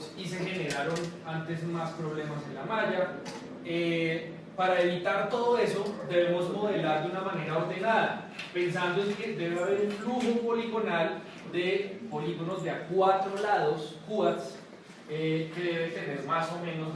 bullbox y se generaron antes más problemas en la malla. Para evitar todo eso, debemos modelar de una manera ordenada, pensando en que debe haber un flujo poligonal de polígonos de a 4 lados, quads, que debe tener más o menos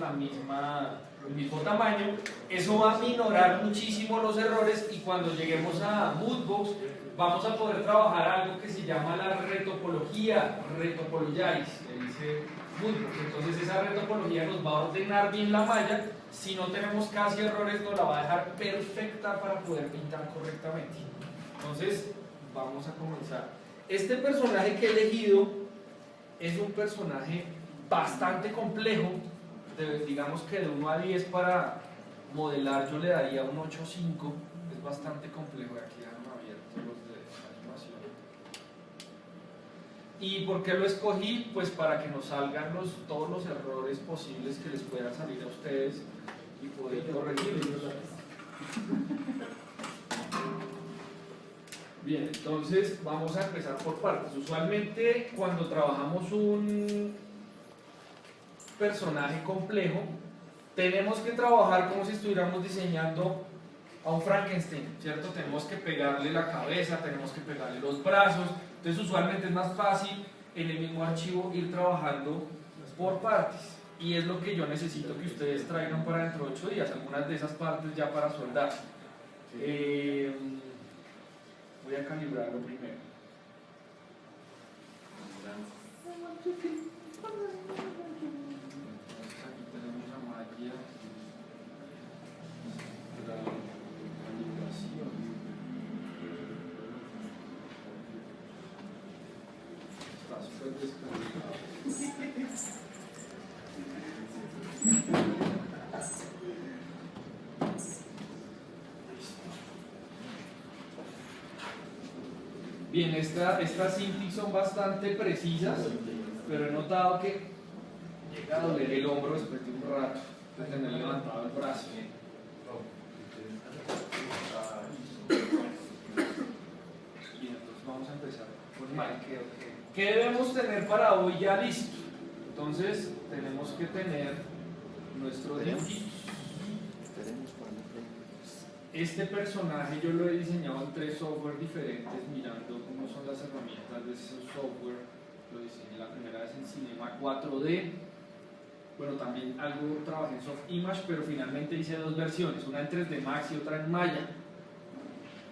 el mismo tamaño. Eso va a minorar muchísimo los errores y cuando lleguemos a Moodbox vamos a poder trabajar algo que se llama la retopología, retopologize, que dice Moodbox. Entonces esa retopología nos va a ordenar bien la malla. Si no tenemos casi errores, nos la va a dejar perfecta para poder pintar correctamente. Entonces vamos a comenzar. Este personaje que he elegido es un personaje bastante complejo. Digamos que de 1 a 10 para modelar yo le daría un 8,5. Es bastante complejo. Aquí han abierto los de animación. ¿Y por qué lo escogí? Pues para que nos salgan todos los errores posibles que les puedan salir a ustedes y poder corregirlos. Bien, entonces vamos a empezar por partes. Usualmente cuando trabajamos un personaje complejo, tenemos que trabajar como si estuviéramos diseñando a un Frankenstein, ¿cierto? Tenemos que pegarle la cabeza, tenemos que pegarle los brazos. Entonces usualmente es más fácil en el mismo archivo ir trabajando por partes, y es lo que yo necesito que ustedes traigan para dentro de 8 días, algunas de esas partes ya para soldar. Voy a calibrarlo primero. Aquí tenemos la malla, la calibración. Está súper descargado. Bien, estas cintas son bastante precisas, pero he notado que llega a doler el hombro después de un rato de tener levantado el brazo. Bien, entonces vamos a empezar con Mike. ¿Qué debemos tener para hoy ya listo? Entonces tenemos que tener nuestros dibujitos. Este personaje yo lo he diseñado en 3 software diferentes, mirando cómo son las herramientas de ese software. Lo diseñé la primera vez en Cinema 4D. Bueno, también algo trabajé en Softimage, pero finalmente hice 2 versiones, una en 3D Max y otra en Maya.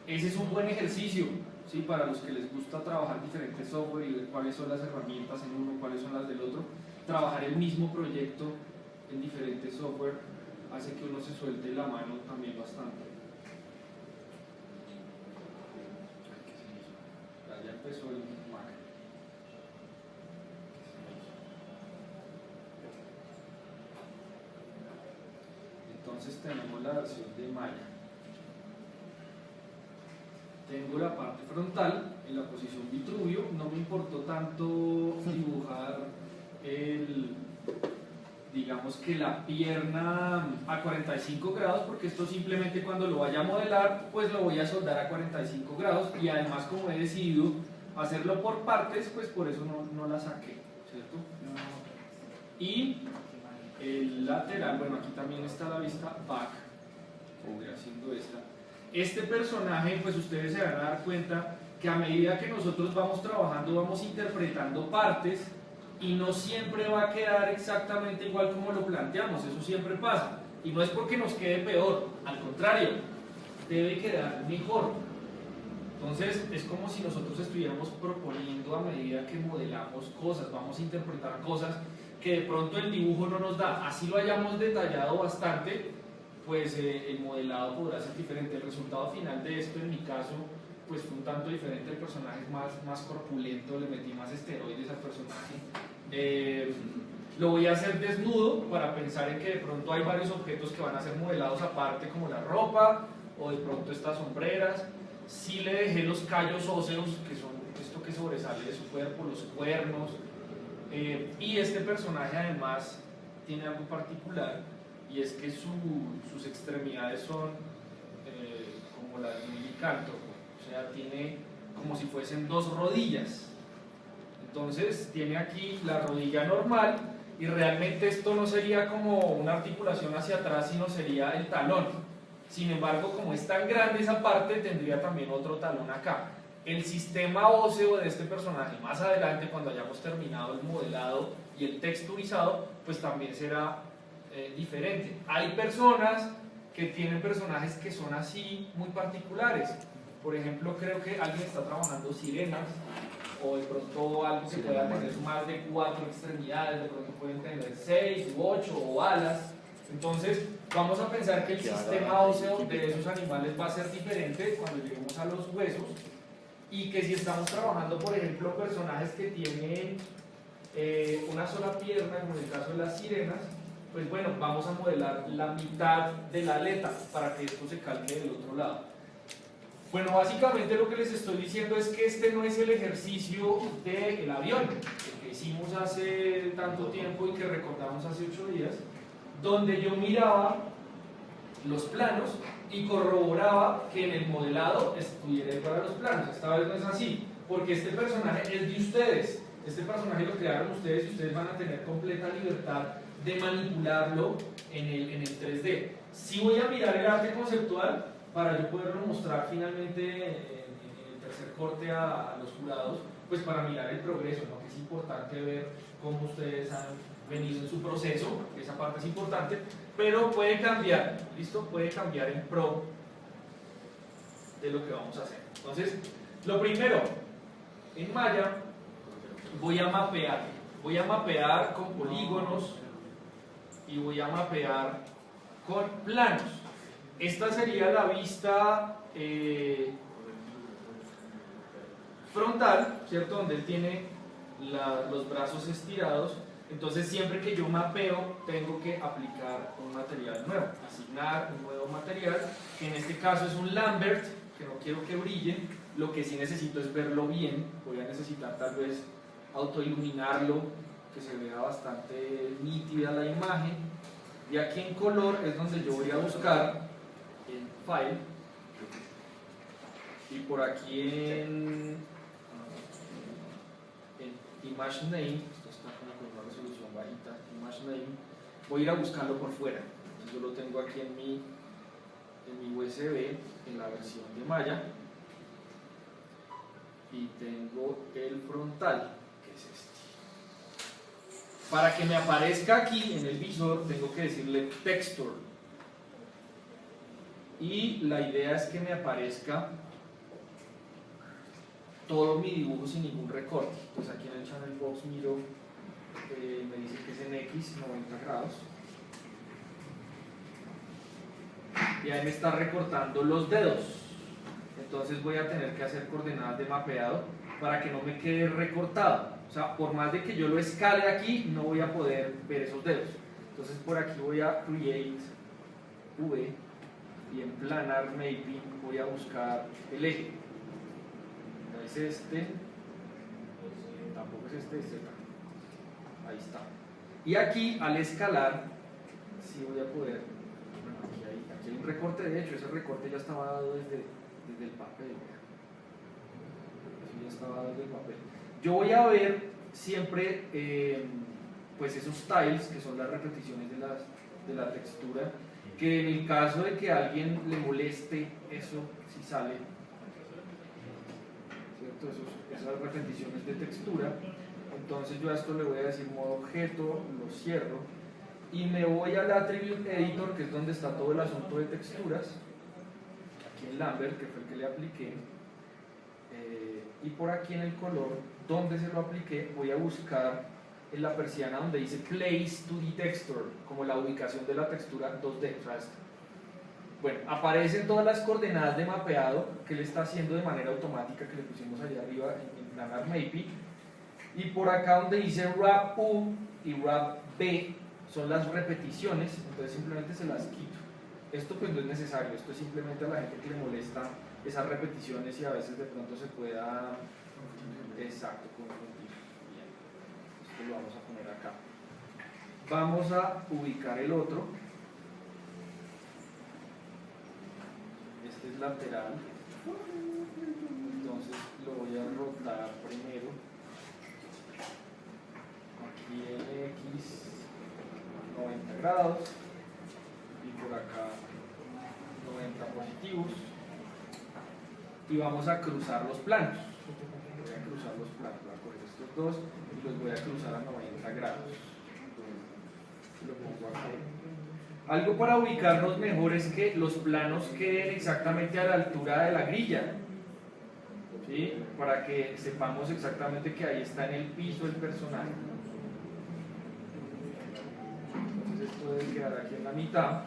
Ese es un buen ejercicio, ¿sí? Para los que les gusta trabajar diferentes software y ver cuáles son las herramientas en uno, cuáles son las del otro. Trabajar el mismo proyecto en diferentes software hace que uno se suelte la mano también bastante. Ya empezó el Mac. Entonces tenemos la versión de Maya. Tengo la parte frontal en la posición Vitruvio. No me importó tanto dibujar digamos que la pierna a 45 grados, porque esto simplemente cuando lo vaya a modelar, pues lo voy a soldar a 45 grados, y además como he decidido hacerlo por partes, pues por eso no la saqué, ¿cierto? Y el lateral, bueno, aquí también está la vista back, voy haciendo esta. Este personaje, pues ustedes se van a dar cuenta que a medida que nosotros vamos trabajando, vamos interpretando partes, y no siempre va a quedar exactamente igual como lo planteamos. Eso siempre pasa, y no es porque nos quede peor, al contrario, debe quedar mejor. Entonces es como si nosotros estuviéramos proponiendo a medida que modelamos cosas, vamos a interpretar cosas que de pronto el dibujo no nos da. Así lo hayamos detallado bastante, pues el modelado podrá ser diferente. El resultado final de esto, en mi caso, pues fue un tanto diferente. El personaje es más corpulento, le metí más esteroides al personaje. Lo voy a hacer desnudo para pensar en que de pronto hay varios objetos que van a ser modelados aparte, como la ropa o de pronto estas sombreras. Sí le dejé los callos óseos, que son esto que sobresale de su cuerpo, los cuernos. Y este personaje además tiene algo particular, y es que sus extremidades son como las de un licántropo, o sea, tiene como si fuesen 2 rodillas. Entonces tiene aquí la rodilla normal y realmente esto no sería como una articulación hacia atrás, sino sería el talón. Sin embargo, como es tan grande esa parte, tendría también otro talón acá. El sistema óseo de este personaje más adelante, cuando hayamos terminado el modelado y el texturizado, pues también será diferente. Hay personas que tienen personajes que son así muy particulares. Por ejemplo, creo que alguien está trabajando sirenas, o de pronto algo que pueda tener más de 4 extremidades, de pronto pueden tener 6 u 8 o alas. Entonces, vamos a pensar que el sistema óseo de esos animales va a ser diferente cuando lleguemos a los huesos, y que si estamos trabajando, por ejemplo, personajes que tienen una sola pierna, como en el caso de las sirenas, pues bueno, vamos a modelar la mitad de la aleta para que esto se calque del otro lado. Bueno, básicamente lo que les estoy diciendo es que este no es el ejercicio del avión, el que hicimos hace tanto tiempo y que recordamos hace 8 días, donde yo miraba los planos y corroboraba que en el modelado estuviera para los planos. Esta vez no es así, porque este personaje es de ustedes. Este personaje lo crearon ustedes y ustedes van a tener completa libertad de manipularlo en el 3D. Si voy a mirar el arte conceptual para yo poderlo mostrar finalmente en el tercer corte a los jurados, pues para mirar el progreso, ¿no? Que es importante ver cómo ustedes han venido en su proceso, esa parte es importante, pero puede cambiar, ¿listo? Puede cambiar en pro de lo que vamos a hacer. Entonces, lo primero, en Maya voy a mapear con polígonos y voy a mapear con planos. Esta sería la vista frontal, ¿cierto? Donde él tiene los brazos estirados. Entonces, siempre que yo mapeo, tengo que aplicar un material nuevo, asignar un nuevo material, que en este caso es un Lambert, que no quiero que brille. Lo que sí necesito es verlo bien. Voy a necesitar tal vez autoiluminarlo, que se vea bastante nítida la imagen. Y aquí en color es donde yo voy a buscar en File, y por aquí en Image Name, esto está como con una resolución bajita, Image Name, voy a ir a buscarlo por fuera. Entonces yo lo tengo aquí en mi USB, en la versión de Maya, y tengo el frontal, que es este. Para que me aparezca aquí en el visor, tengo que decirle Texture, y la idea es que me aparezca todo mi dibujo sin ningún recorte. Pues aquí en el Channel Box miro, me dice que es en X, 90 grados. Y ahí me está recortando los dedos. Entonces voy a tener que hacer coordenadas de mapeado para que no me quede recortado. O sea, por más de que yo lo escale aquí, no voy a poder ver esos dedos. Entonces por aquí voy a Create V, y en Planar Mapping voy a buscar el eje. No es este, tampoco es este, es Z. Ahí está. Y aquí al escalar, sí voy a poder, bueno, aquí hay un recorte, de hecho, ese recorte ya estaba dado desde el papel. Eso ya estaba dado desde el papel. Yo voy a ver siempre pues esos tiles, que son las repeticiones de la textura, que en el caso de que a alguien le moleste eso, si sale, ¿cierto? Esas repeticiones de textura. Entonces yo a esto le voy a decir modo objeto, lo cierro, y me voy al Attribute Editor, que es donde está todo el asunto de texturas, aquí en Lambert, que fue el que le apliqué, y por aquí en el color, donde se lo apliqué, voy a buscar en la persiana donde dice Place 2D Texture, como la ubicación de la textura 2D. O sea, bueno, aparecen todas las coordenadas de mapeado que le está haciendo de manera automática, que le pusimos allá arriba en Planar Mapping. Y por acá donde dice Wrap U y Wrap B son las repeticiones, entonces simplemente se las quito. Esto pues no es necesario, esto es simplemente a la gente que le molesta esas repeticiones y a veces de pronto se pueda exacto confundir. Bien, esto lo vamos a poner acá. Vamos a ubicar el otro. Este es lateral, entonces lo voy a rotar primero aquí en X grados y por acá 90 positivos, y vamos a cruzar los planos. Voy a cruzar los planos, voy a coger estos dos y los voy a cruzar a 90 grados. Lo pongo aquí. Algo para ubicarnos mejor es que los planos queden exactamente a la altura de la grilla, ¿sí? Para que sepamos exactamente que ahí está en el piso el personaje. Entonces esto debe quedar aquí en la mitad.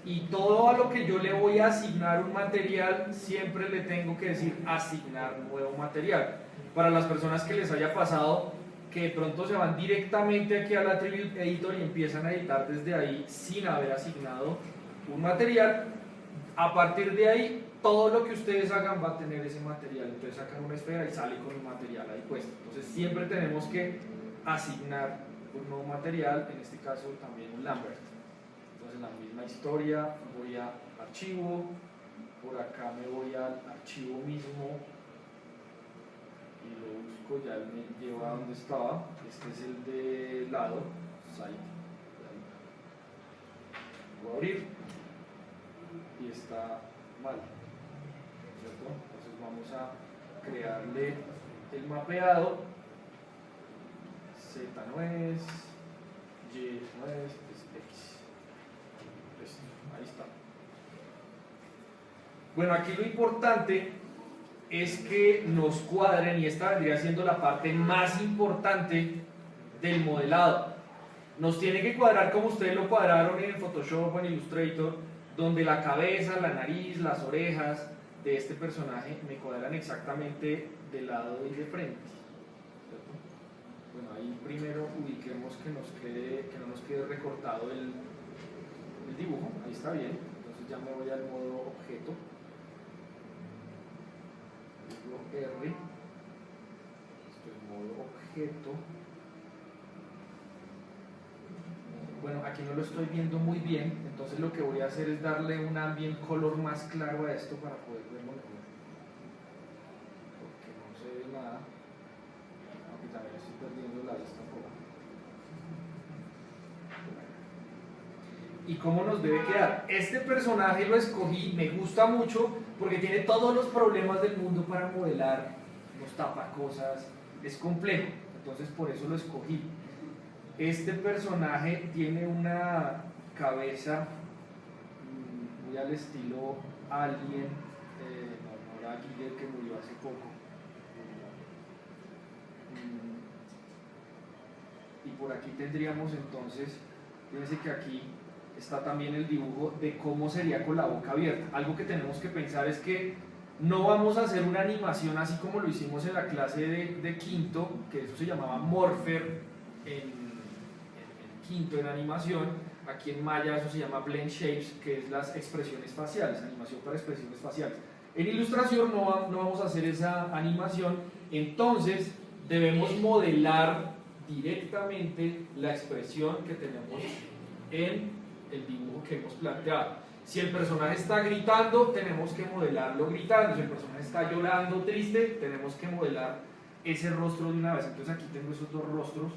Y todo a lo que yo le voy a asignar un material, siempre le tengo que decir asignar nuevo material. Para las personas que les haya pasado que de pronto se van directamente aquí al Attribute Editor y empiezan a editar desde ahí sin haber asignado un material, a partir de ahí todo lo que ustedes hagan va a tener ese material. Entonces sacan una esfera y sale con un material ahí puesto. Entonces siempre tenemos que asignar un nuevo material, en este caso también un Lambert. Entonces la misma historia, voy a archivo, por acá me voy al archivo mismo y lo busco, ya me lleva a donde estaba. Este es el de lado, site. Voy a abrir y está mal, ¿cierto? Entonces vamos a crearle el mapeado. Z no es, Y no es X. Ahí está. Bueno, aquí lo importante es que nos cuadren, y esta vendría siendo la parte más importante del modelado. Nos tiene que cuadrar como ustedes lo cuadraron en Photoshop o en Illustrator, donde la cabeza, la nariz, las orejas de este personaje me cuadran exactamente del lado y de frente, ¿cierto? Bueno, ahí primero ubiquemos que no nos quede recortado el dibujo. Ahí está bien. Entonces ya me voy al modo objeto, digo R, esto es modo objeto. Bueno, aquí no lo estoy viendo muy bien, entonces lo que voy a hacer es darle un ambient color más claro a esto para poder verlo mejor, porque no se ve nada, aunque también estoy perdiendo la vista por ahí. ¿Y cómo nos debe quedar? Este personaje lo escogí, me gusta mucho porque tiene todos los problemas del mundo para modelar, nos tapa cosas, es complejo, entonces por eso lo escogí. Este personaje tiene una cabeza muy al estilo Alien, no era Guille, que murió hace poco. Y por aquí tendríamos entonces, fíjense que aquí está también el dibujo de cómo sería con la boca abierta. Algo que tenemos que pensar es que no vamos a hacer una animación así como lo hicimos en la clase de quinto, que eso se llamaba Morpher en quinto en animación. Aquí en Maya eso se llama Blend Shapes, que es las expresiones faciales, animación para expresiones faciales. En ilustración no vamos a hacer esa animación, entonces debemos modelar directamente la expresión que tenemos en el dibujo que hemos planteado. Si el personaje está gritando, tenemos que modelarlo gritando. Si el personaje está llorando, triste, tenemos que modelar ese rostro de una vez. Entonces aquí tengo esos dos rostros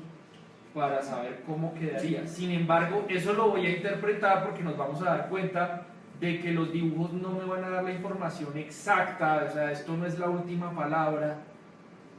para saber cómo quedaría. Sin embargo, eso lo voy a interpretar porque nos vamos a dar cuenta de que los dibujos no me van a dar la información exacta, o sea, esto no es la última palabra,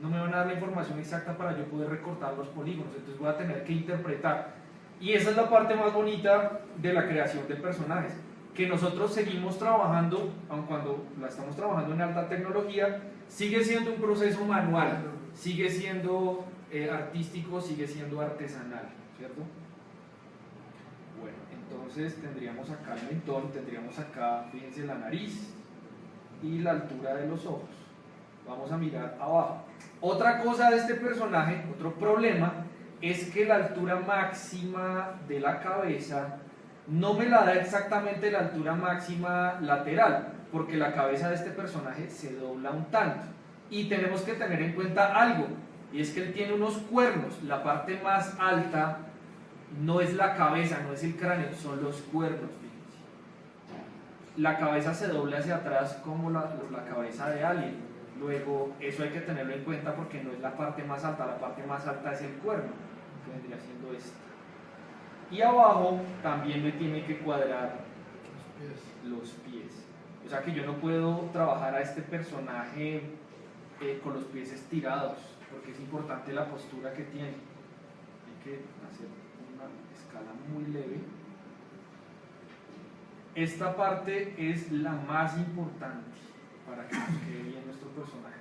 no me van a dar la información exacta para yo poder recortar los polígonos, entonces voy a tener que interpretar. Y esa es la parte más bonita de la creación de personajes, que nosotros seguimos trabajando, aun cuando la estamos trabajando en alta tecnología, sigue siendo un proceso manual, sigue siendo artístico, sigue siendo artesanal, ¿cierto? Bueno, entonces tendríamos acá el mentón, tendríamos acá, fíjense, la nariz y la altura de los ojos. Vamos a mirar abajo. Otra cosa de este personaje, otro problema, es que la altura máxima de la cabeza no me la da exactamente la altura máxima lateral, porque la cabeza de este personaje se dobla un tanto. Y tenemos que tener en cuenta algo, y es que él tiene unos cuernos. La parte más alta no es la cabeza, no es el cráneo, son los cuernos, fíjense. La cabeza se dobla hacia atrás como la cabeza de Alien. Luego, eso hay que tenerlo en cuenta porque no es la parte más alta, la parte más alta es el cuerno, que vendría siendo este. y abajo también me tiene que cuadrar los pies. O sea que yo no puedo trabajar a este personaje con los pies estirados, porque es importante la postura que tiene. Hay que hacer una escala muy leve. Esta parte es la más importante para que nos quede bien nuestro personaje.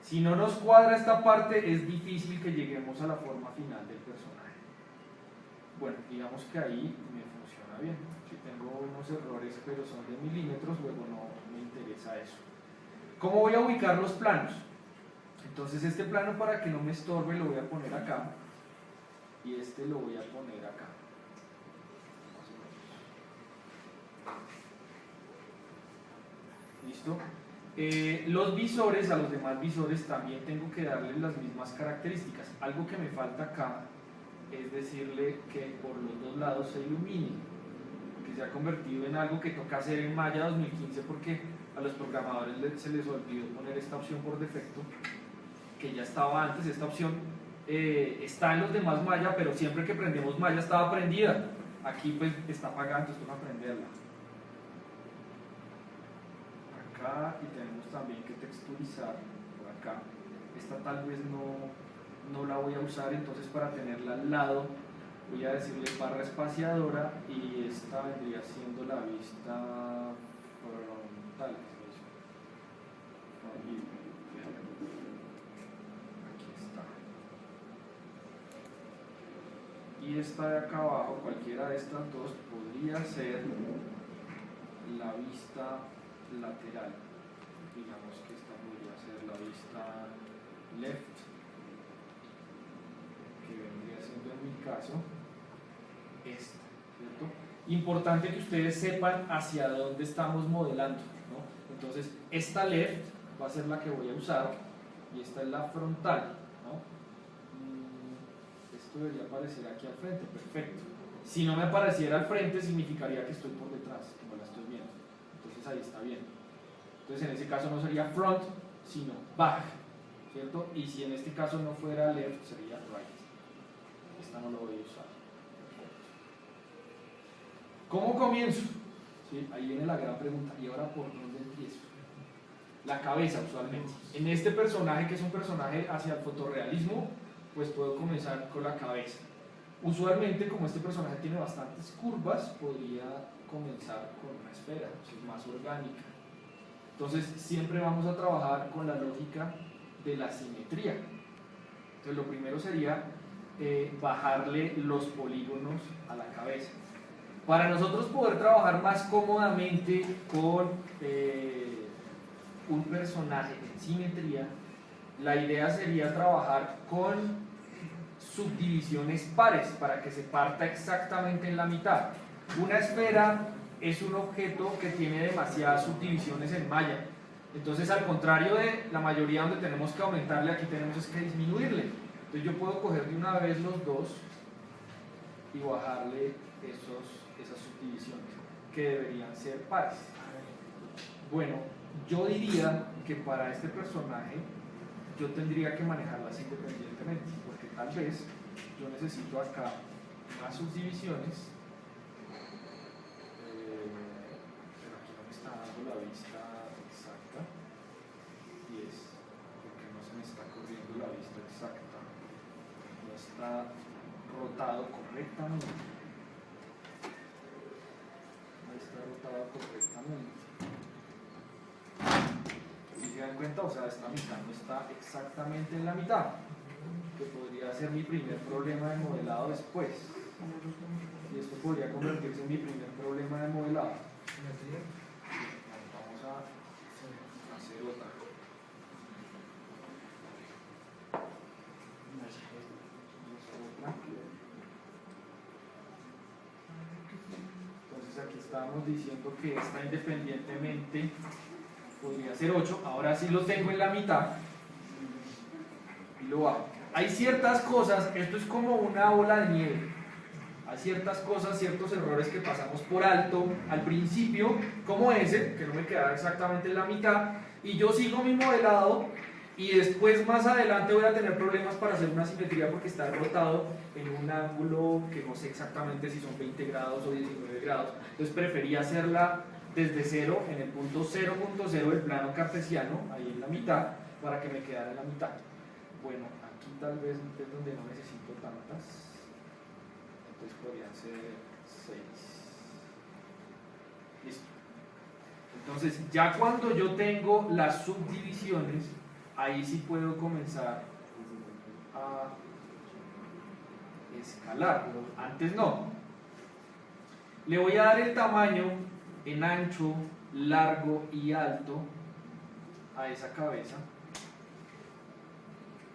Si no nos cuadra esta parte, es difícil que lleguemos a la forma final del personaje. Bueno, digamos que ahí me funciona bien. Aquí tengo unos errores, pero son de milímetros, luego no me interesa eso. ¿Cómo voy a ubicar los planos? Entonces este plano, para que no me estorbe, lo voy a poner acá, y este lo voy a poner acá. ¿Listo? Los visores, a los demás visores también tengo que darles las mismas características. Algo que me falta acá es decirle que por los dos lados se ilumine, que se ha convertido en algo que toca hacer en Maya 2015 porque a los programadores se les olvidó poner esta opción por defecto, que ya estaba antes. Esta opción está en los demás Maya, pero siempre que prendemos Maya estaba prendida. Aquí pues está apagada, entonces toca prenderla. Acá, y tenemos también que texturizar por acá. Esta tal vez no la voy a usar, entonces para tenerla al lado voy a decirle barra espaciadora, y esta vendría siendo la vista frontal. Aquí está. Y esta de acá abajo, cualquiera de estas dos, podría ser la vista lateral. Digamos que esta podría ser la vista left, que vendría siendo en mi caso esta, ¿cierto? Importante que ustedes sepan hacia dónde estamos modelando, ¿no? Entonces esta left va a ser la que voy a usar, y esta es la frontal, ¿no? Esto debería aparecer aquí al frente, perfecto. Si no me apareciera al frente, significaría que estoy por detrás, que no la estoy viendo. Entonces ahí está bien. Entonces en ese caso no sería front, sino back, ¿cierto? Y si en este caso no fuera left, sería right. Esta no lo voy a usar. Perfecto. ¿Cómo comienzo? ¿Sí? Ahí viene la gran pregunta. ¿Y ahora por dónde empiezo? La cabeza, usualmente. En este personaje, que es un personaje hacia el fotorrealismo, pues puedo comenzar con la cabeza. Usualmente, como este personaje tiene bastantes curvas, podría comenzar con una esfera, es más orgánica. Entonces siempre vamos a trabajar con la lógica de la simetría. Entonces lo primero sería bajarle los polígonos a la cabeza. Para nosotros poder trabajar más cómodamente con un personaje en simetría, la idea sería trabajar con subdivisiones pares para que se parta exactamente en la mitad. Una esfera es un objeto que tiene demasiadas subdivisiones en Maya. Entonces, al contrario de la mayoría donde tenemos que aumentarle, aquí tenemos que disminuirle. Entonces yo puedo coger de una vez los dos y bajarle esas subdivisiones, que deberían ser pares. Bueno, yo diría que para este personaje yo tendría que manejarlas independientemente, porque tal vez yo necesito acá más subdivisiones, pero aquí no me está dando la vista exacta, y es porque no se me está corriendo la vista exacta, no está rotado correctamente. No está rotado correctamente. Si se dan cuenta, o sea, esta mitad no está exactamente en la mitad, que podría ser mi primer problema de modelado después. Y esto podría convertirse en mi primer problema de modelado. Vamos a hacer otra. Entonces aquí estábamos diciendo que esta independientemente podría ser 8, ahora sí lo tengo en la mitad y lo hago. Hay ciertas cosas, esto es como una bola de nieve, hay ciertas cosas, ciertos errores que pasamos por alto al principio, como ese, que no me quedaba exactamente en la mitad, y yo sigo mi modelado y después más adelante voy a tener problemas para hacer una simetría porque está rotado en un ángulo que no sé exactamente si son 20 grados o 19 grados. Entonces preferí hacerla desde cero, en el punto 0.0 del plano cartesiano, ahí en la mitad, para que me quedara en la mitad. Bueno, aquí tal vez es donde no necesito tantas, entonces podrían ser 6. Listo. Entonces, ya cuando yo tengo las subdivisiones, ahí sí puedo comenzar a escalarlo. Antes no. Le voy a dar el tamaño en ancho, largo y alto a esa cabeza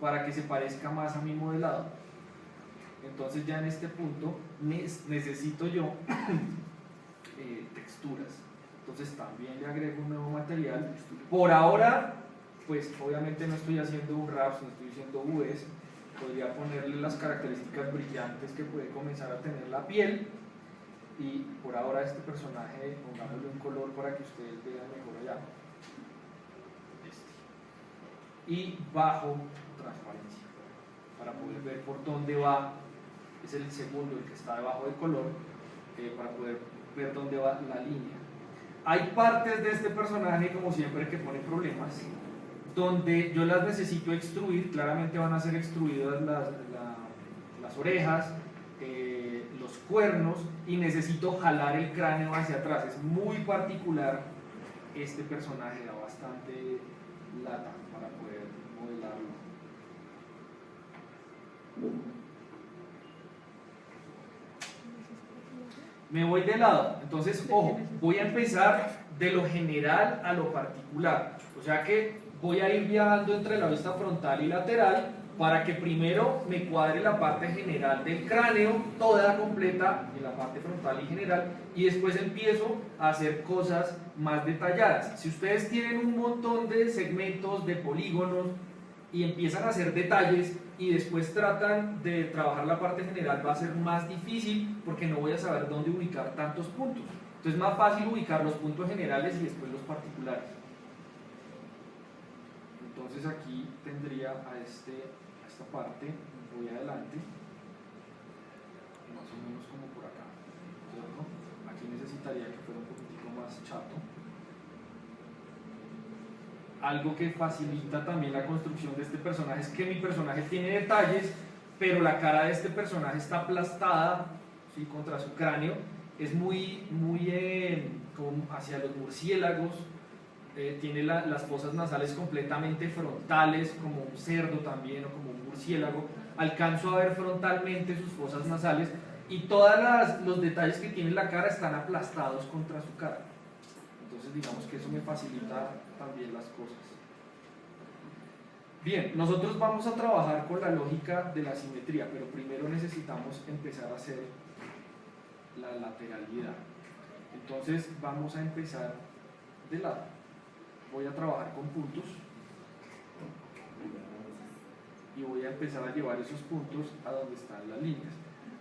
para que se parezca más a mi modelado. Entonces ya en este punto necesito yo texturas. Entonces también le agrego un nuevo material. Por ahora, pues obviamente no estoy haciendo un RAPS, no estoy haciendo UVs. Podría ponerle las características brillantes que puede comenzar a tener la piel. Y por ahora este personaje, pongámosle un color para que ustedes vean mejor allá. Y bajo transparencia, para poder ver por dónde va. Es el segundo, el que está debajo del color, para poder ver dónde va la línea. Hay partes de este personaje, como siempre, que ponen problemas, donde yo las necesito extruir. Claramente van a ser extruidas las orejas, los cuernos, y necesito jalar el cráneo hacia atrás. Es muy particular este personaje, da bastante lata para poder modelarlo. Me voy de lado, entonces ojo, voy a empezar de lo general a lo particular, o sea que voy a ir viajando entre la vista frontal y lateral para que primero me cuadre la parte general del cráneo, toda completa en la parte frontal y general, y después empiezo a hacer cosas más detalladas. Si ustedes tienen un montón de segmentos, de polígonos, y empiezan a hacer detalles y después tratan de trabajar la parte general, va a ser más difícil porque no voy a saber dónde ubicar tantos puntos. Entonces es más fácil ubicar los puntos generales y después los particulares. Entonces aquí tendría a esta parte, voy adelante, más o menos como por acá, ¿cierto? Aquí necesitaría que fuera un poquitico más chato. Algo que facilita también la construcción de este personaje es que mi personaje tiene detalles, pero la cara de este personaje está aplastada, ¿sí?, contra su cráneo. Es muy como hacia los murciélagos. Tiene las fosas nasales completamente frontales, como un cerdo también, o como un murciélago. Alcanzo a ver frontalmente sus fosas nasales, y todos los detalles que tiene la cara están aplastados contra su cara. Entonces digamos que eso me facilita también las cosas. Bien, nosotros vamos a trabajar con la lógica de la simetría, pero primero necesitamos empezar a hacer la lateralidad. Entonces vamos a empezar de lado. Voy a trabajar con puntos y voy a empezar a llevar esos puntos a donde están las líneas.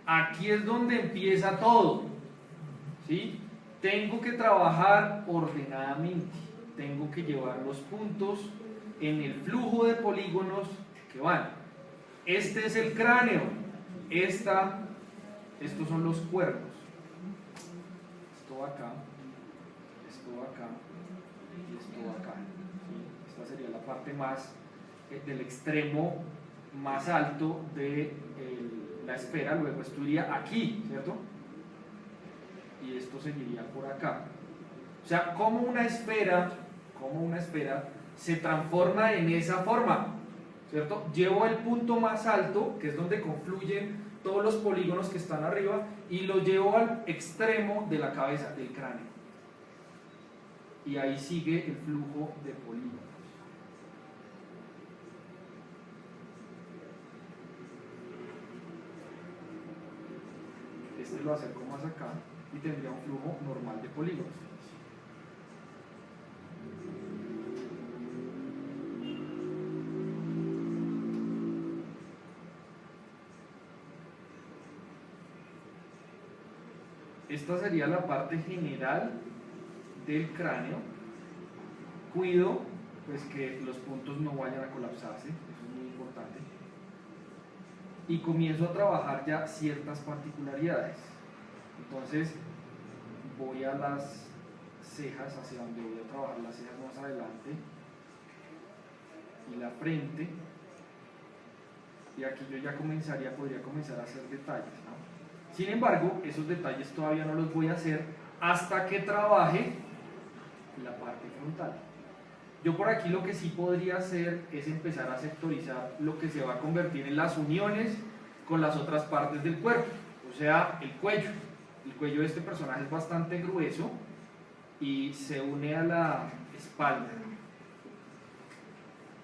Aquí es donde empieza todo, ¿sí? Tengo que trabajar ordenadamente, tengo que llevar los puntos en el flujo de polígonos que van. Este es el cráneo, estos son los cuernos, esto acá, esto acá y esto acá, ¿sí? Esta sería la parte más del extremo más alto de la esfera. Luego esto iría aquí, ¿cierto? Y esto seguiría por acá. O sea, como una esfera se transforma en esa forma, ¿cierto? Llevo el punto más alto, que es donde confluyen todos los polígonos que están arriba, y lo llevo al extremo de la cabeza, del cráneo. Y ahí sigue el flujo de polígonos. Este lo acerco más acá y tendría un flujo normal de polígonos. Esta sería la parte general del cráneo. Cuido pues que los puntos no vayan a colapsarse, eso es muy importante. Y comienzo a trabajar ya ciertas particularidades. Entonces voy a las cejas, hacia donde voy a trabajar las cejas más adelante, y la frente, y aquí yo ya podría comenzar a hacer detalles, ¿no? Sin embargo, esos detalles todavía no los voy a hacer hasta que trabaje la parte frontal. Yo por aquí lo que sí podría hacer es empezar a sectorizar lo que se va a convertir en las uniones con las otras partes del cuerpo, o sea, el cuello. El cuello de este personaje es bastante grueso y se une a la espalda.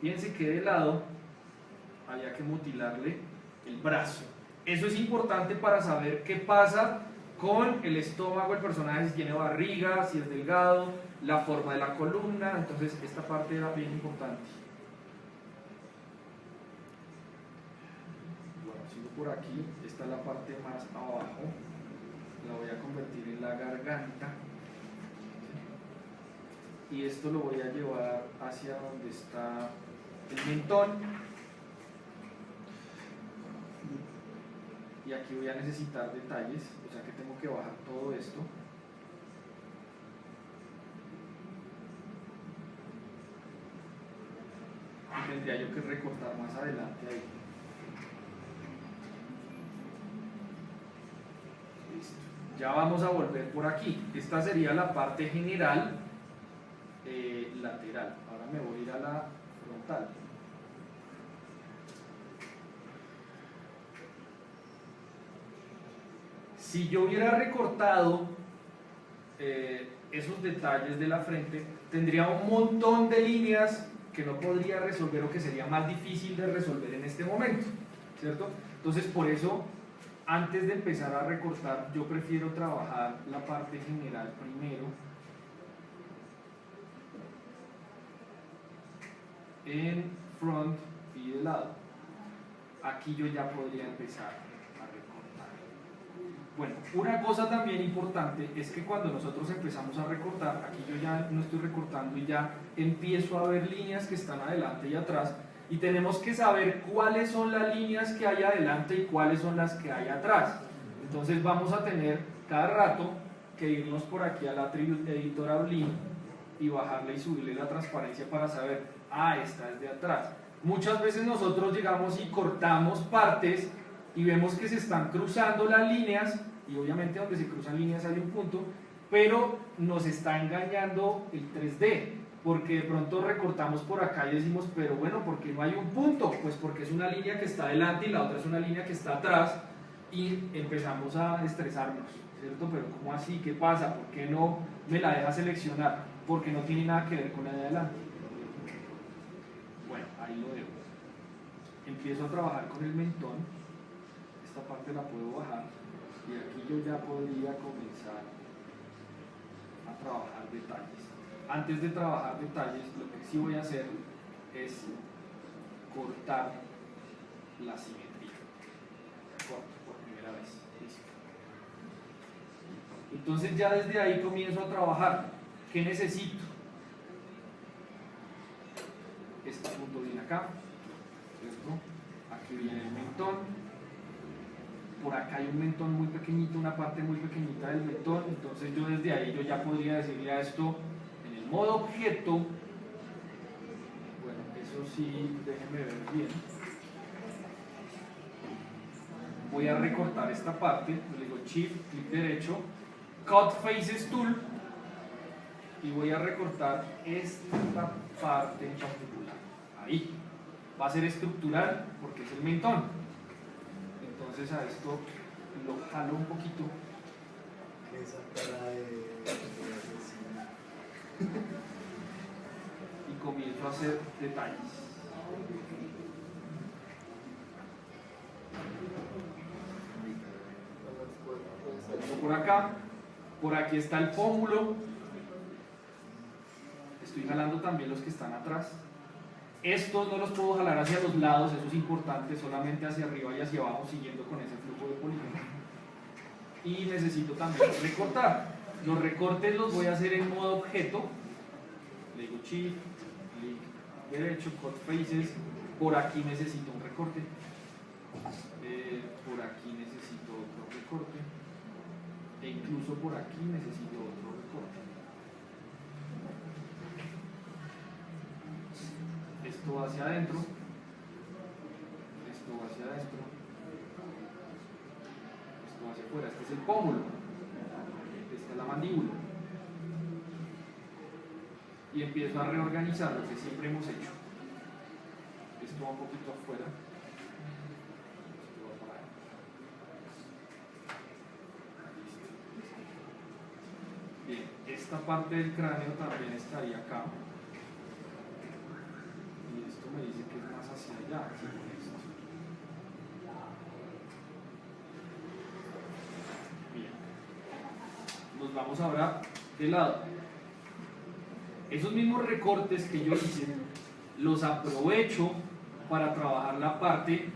Fíjense que de lado había que mutilarle el brazo. Eso es importante para saber qué pasa con el estómago, el personaje si tiene barriga, si es delgado, la forma de la columna. Entonces esta parte era bien importante. Bueno, sigo por aquí. Esta es la parte más abajo. La voy a convertir en la garganta. Y esto lo voy a llevar hacia donde está el mentón. Y aquí voy a necesitar detalles, o sea que tengo que bajar todo esto. Y tendría yo que recortar más adelante ahí. Listo. Ya vamos a volver por aquí. Esta sería la parte general lateral. Ahora me voy a ir a la frontal. Si yo hubiera recortado esos detalles de la frente, tendría un montón de líneas que no podría resolver o que sería más difícil de resolver en este momento, ¿cierto? Entonces, por eso, antes de empezar a recortar, yo prefiero trabajar la parte general primero, en front y de lado. Aquí yo ya podría empezar a recortar. Bueno, una cosa también importante es que cuando nosotros empezamos a recortar, aquí yo ya no estoy recortando y ya empiezo a ver líneas que están adelante y atrás, y tenemos que saber cuáles son las líneas que hay adelante y cuáles son las que hay atrás. Entonces vamos a tener cada rato que irnos por aquí al Attribute Editor a Blim y bajarle y subirle la transparencia para saber, esta es de atrás. Muchas veces nosotros llegamos y cortamos partes y vemos que se están cruzando las líneas, y obviamente donde se cruzan líneas hay un punto, pero nos está engañando el 3D, porque de pronto recortamos por acá y decimos, pero bueno, ¿por qué no hay un punto? Pues porque es una línea que está adelante y la otra es una línea que está atrás, y empezamos a estresarnos, ¿cierto? Pero ¿cómo así? ¿Qué pasa? ¿Por qué no me la deja seleccionar? Porque no tiene nada que ver con la de adelante. Bueno, ahí lo dejo. Empiezo a trabajar con el mentón. Esta parte la puedo bajar y aquí yo ya podría comenzar a trabajar detalles. Antes de trabajar detalles, lo que sí voy a hacer es cortar la simetría. Corto por primera vez. Listo. Entonces ya desde ahí comienzo a trabajar. ¿Qué necesito? Este punto viene acá, ¿cierto? Aquí viene el mentón. Por acá hay un mentón muy pequeñito, una parte muy pequeñita del mentón. Entonces yo desde ahí yo ya podría decirle a esto en el modo objeto. Bueno, eso sí, déjenme ver bien. Voy a recortar esta parte, le digo Shift, clic derecho, Cut Faces Tool, y voy a recortar esta parte en particular. Ahí. Va a ser estructural porque es el mentón. Entonces a esto lo jalo un poquito. Esa cara de Y comienzo a hacer detalles. Por acá, por aquí está el pómulo. Estoy jalando también los que están atrás. Estos no los puedo jalar hacia los lados, eso es importante, solamente hacia arriba y hacia abajo, siguiendo con ese flujo de polígono. Y necesito también recortar. Los recortes los voy a hacer en modo objeto. Le digo Shift, clic derecho, cut faces, por aquí necesito un recorte, por aquí necesito otro recorte, e incluso por aquí necesito otro recorte. Esto va hacia adentro, esto va hacia adentro, esto va hacia afuera. Este es el pómulo, esta es la mandíbula. Y empiezo a reorganizar lo que siempre hemos hecho. Esto va un poquito afuera. Esto va para adentro. Listo. Bien, esta parte del cráneo también estaría acá. Y esto me dice que es más hacia allá. ¿Sí? Esto. Bien. Nos vamos ahora de lado. Esos mismos recortes que yo hice, los aprovecho para trabajar la parte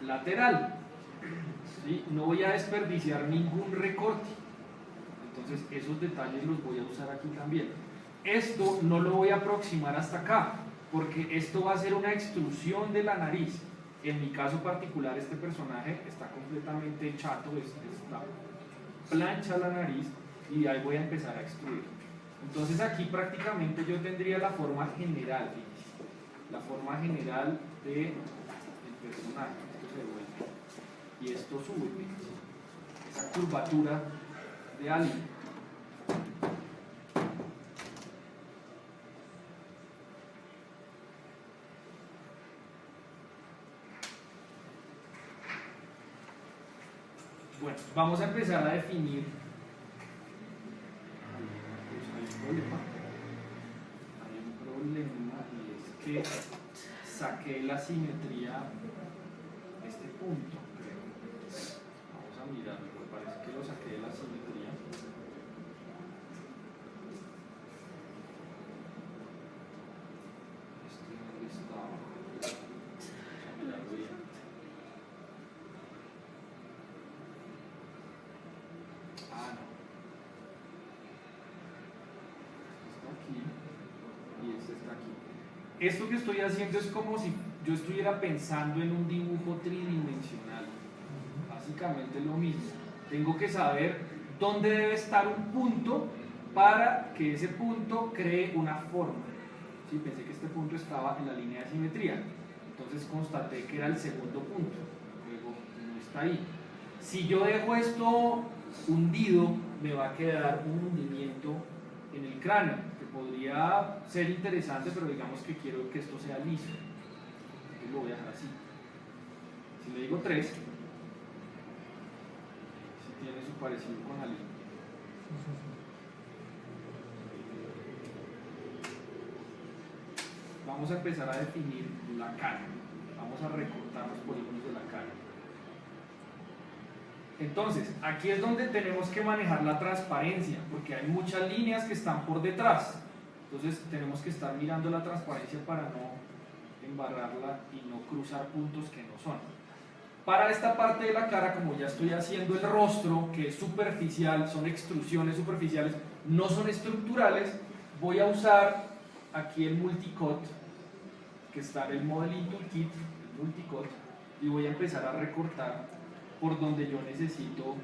lateral. ¿Sí? No voy a desperdiciar ningún recorte. Entonces esos detalles los voy a usar aquí también. Esto no lo voy a aproximar hasta acá, porque esto va a ser una extrusión de la nariz. En mi caso particular, este personaje está completamente chato, está plancha la nariz, y ahí voy a empezar a extruir. Entonces aquí prácticamente yo tendría la forma general, fíjense, la forma general del personaje. Esto se vuelve y esto sube, fíjense, esa curvatura de alguien. Bueno, vamos a empezar a definir. Hay un problema y es que saqué la simetría de este punto, creo. Vamos a mirar, me parece que lo saqué de la simetría. ¿Dónde estaba? Vamos a mirarlo bien. Ah, no. Y este está aquí. Esto que estoy haciendo es como si yo estuviera pensando en un dibujo tridimensional. Básicamente lo mismo. Tengo que saber dónde debe estar un punto para que ese punto cree una forma. ¿Sí? Pensé que este punto estaba en la línea de simetría. Entonces constaté que era el segundo punto. Luego no está ahí. Si yo dejo esto hundido, me va a quedar un hundimiento en el cráneo, que podría ser interesante, pero digamos que quiero que esto sea liso. Entonces lo voy a dejar así. Si le digo 3, si tiene su parecido con la línea. Vamos a empezar a definir la cara. Vamos a recortar los polígonos de la cara. Entonces, aquí es donde tenemos que manejar la transparencia, porque hay muchas líneas que están por detrás. Entonces, tenemos que estar mirando la transparencia para no embarrarla y no cruzar puntos que no son. Para esta parte de la cara, como ya estoy haciendo el rostro, que es superficial, son extrusiones superficiales, no son estructurales, voy a usar aquí el multicut, que está en el Modeling Toolkit, el multicut, y voy a empezar a recortar por donde yo necesito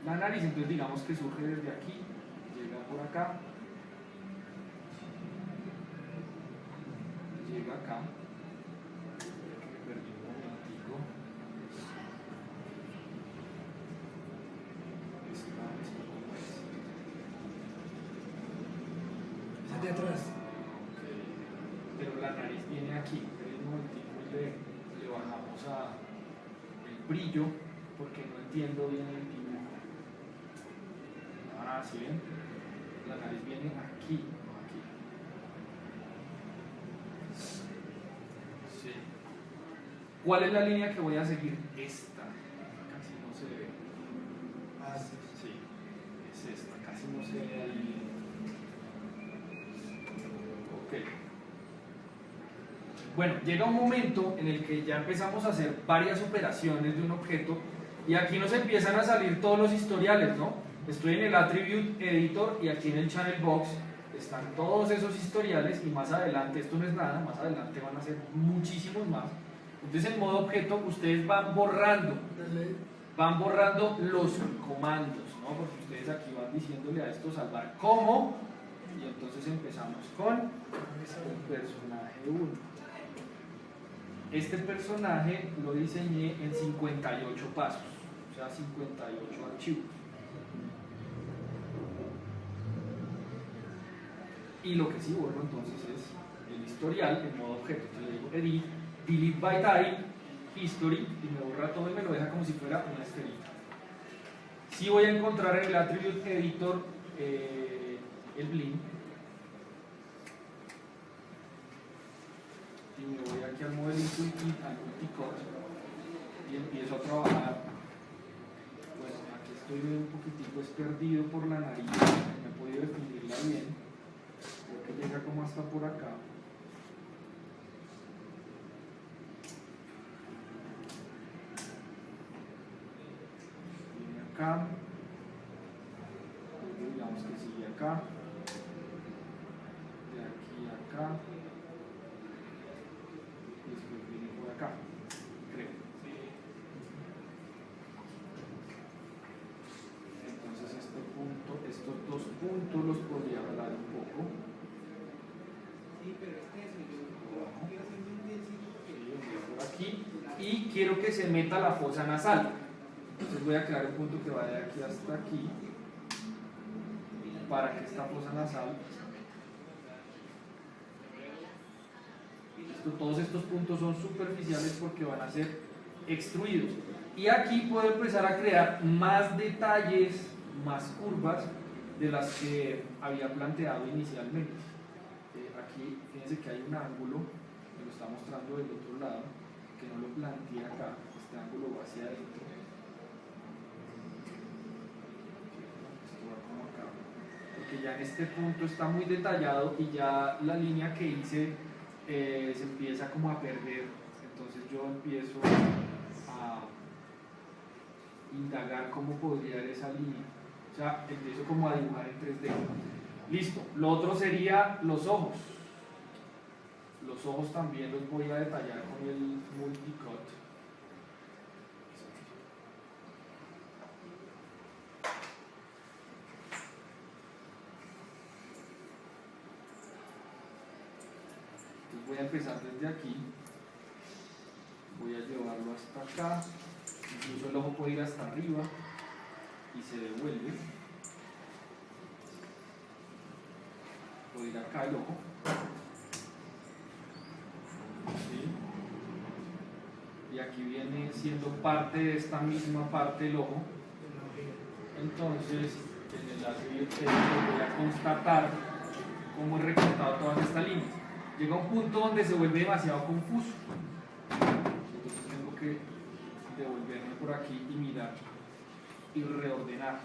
la nariz. Entonces digamos que surge desde aquí, llega por acá, llega acá, me perdí un momentico, esto como es, de atrás. pero la nariz viene aquí. Un momentico y le bajamos el brillo, porque no entiendo bien el dibujo. Ah, ¿sí ven? La nariz viene aquí, no aquí. Sí. ¿Cuál es la línea que voy a seguir? Esta. Casi no se ve. Ah, sí. Sí, es esta. Casi no se ve ahí. Ok. Bueno, llega un momento en el que ya empezamos a hacer varias operaciones de un objeto y aquí nos empiezan a salir todos los historiales, ¿no? Estoy en el Attribute Editor y aquí en el Channel Box están todos esos historiales y más adelante, esto no es nada, más adelante van a ser muchísimos más. Entonces en modo objeto ustedes van borrando los comandos, ¿no? Porque ustedes aquí van diciéndole a esto salvar como, y entonces empezamos con el personaje 1. Este personaje lo diseñé en 58 pasos, o sea 58 archivos. Y lo que sí borro entonces es el historial en modo objeto. Entonces le digo edit, delete by type, history, y me borra todo y me lo deja como si fuera una esferita. Sí voy a encontrar en el attribute editor el blend, y me voy aquí al modelito y al multicode y empiezo a trabajar. Pues aquí estoy un poquitico perdido por la nariz, no he podido definirla bien, creo que llega como hasta por acá. Viene acá, digamos que sigue acá, de aquí a acá, y después viene por acá, creo. Entonces estos dos puntos los podría hablar un poco. Sí, pero yo quiero hacer un densito Por aquí, y quiero que se meta la fosa nasal. Entonces voy a crear un punto que va de aquí hasta aquí para que esta fosa nasal, todos estos puntos son superficiales porque van a ser extruidos, y aquí puedo empezar a crear más detalles, más curvas de las que había planteado inicialmente. Aquí fíjense que hay un ángulo, me lo está mostrando del otro lado, que no lo planteé acá. Este ángulo va hacia adentro, esto va como acá, porque ya en este punto está muy detallado y ya la línea que hice se empieza como a perder. Entonces yo empiezo a indagar cómo podría ir esa línea, o sea, empiezo como a dibujar en 3D. Listo. Lo otro sería los ojos. Los ojos también los voy a detallar con el multicode. Entonces voy a empezar desde aquí, voy a llevarlo hasta acá, incluso el ojo puede ir hasta arriba y se devuelve. Puede ir acá el ojo. ¿Sí? Y aquí viene siendo parte de esta misma parte del ojo. Entonces, en el attribute voy a constatar cómo he recortado todas estas líneas. Llega un punto donde se vuelve demasiado confuso. Entonces tengo que devolverme por aquí y mirar y reordenar.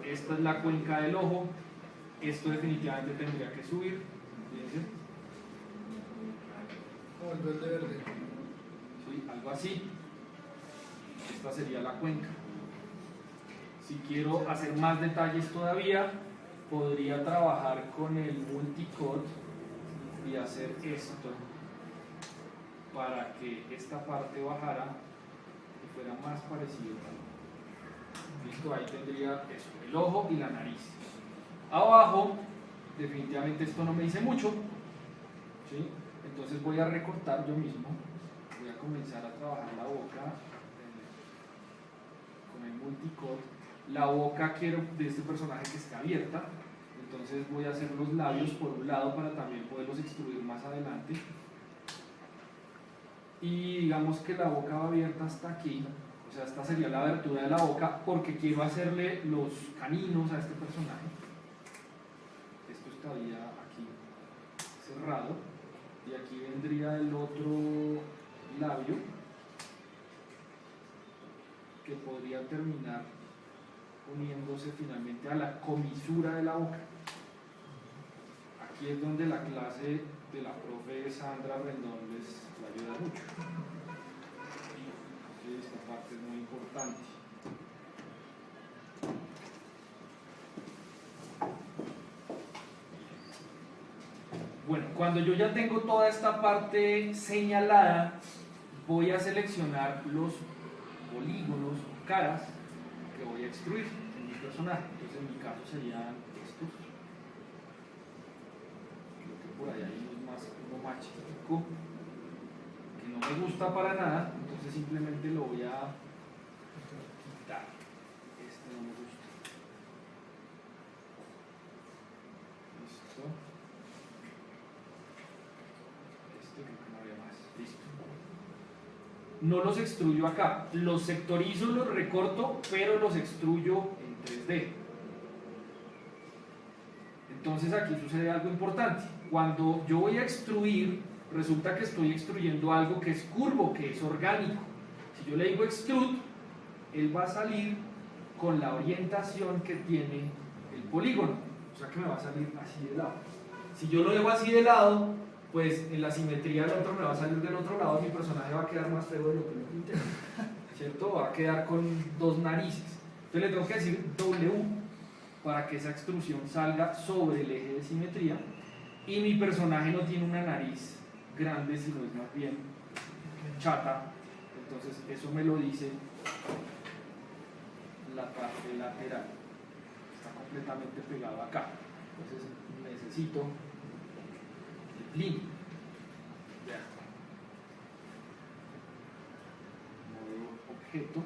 Esta es la cuenca del ojo. Esto definitivamente tendría que subir. Fíjense. Como el verde verde. ¿Sí? Algo así. Esta sería la cuenca. Si quiero hacer más detalles todavía, podría trabajar con el multicode y hacer esto para que esta parte bajara y fuera más parecido. Listo, ahí tendría eso, el ojo y la nariz. Abajo, definitivamente esto no me dice mucho, ¿sí? Entonces voy a recortar yo mismo. Voy a comenzar a trabajar la boca con el multicode. La boca quiero de este personaje que esté abierta, entonces voy a hacer los labios por un lado para también poderlos extruir más adelante. Y digamos que la boca va abierta hasta aquí, o sea, esta sería la abertura de la boca porque quiero hacerle los caninos a este personaje. Esto estaría aquí cerrado y aquí vendría el otro labio que podría terminar uniéndose finalmente a la comisura de la boca. Aquí es donde la clase de la profe Sandra Rendón les ayuda mucho. Sí, esta parte es muy importante. cuando yo ya tengo toda esta parte señalada, voy a seleccionar los polígonos o caras que voy a extruir en mi personaje. Entonces en mi caso serían estos. Creo que por ahí hay uno más chiquitico que no me gusta para nada, entonces simplemente lo voy a quitar. Este no me gusta. Listo. Este creo que no había más. Listo. No los extruyo acá, los sectorizo, los recorto, pero los extruyo en 3D. Entonces aquí sucede algo importante. Cuando yo voy a extruir, resulta que estoy extruyendo algo que es curvo, que es orgánico. Si yo le digo extrude, él va a salir con la orientación que tiene el polígono. O sea que me va a salir así de lado. Si yo lo dejo así de lado, pues en la simetría del otro me va a salir del otro lado, mi personaje va a quedar más feo de lo que lo pinté, ¿cierto? Va a quedar con dos narices. Entonces le tengo que decir W para que esa extrusión salga sobre el eje de simetría, y mi personaje no tiene una nariz grande, sino es más bien chata. Entonces eso me lo dice la parte lateral, está completamente pegado acá. Entonces necesito link. Ya. Modo objeto.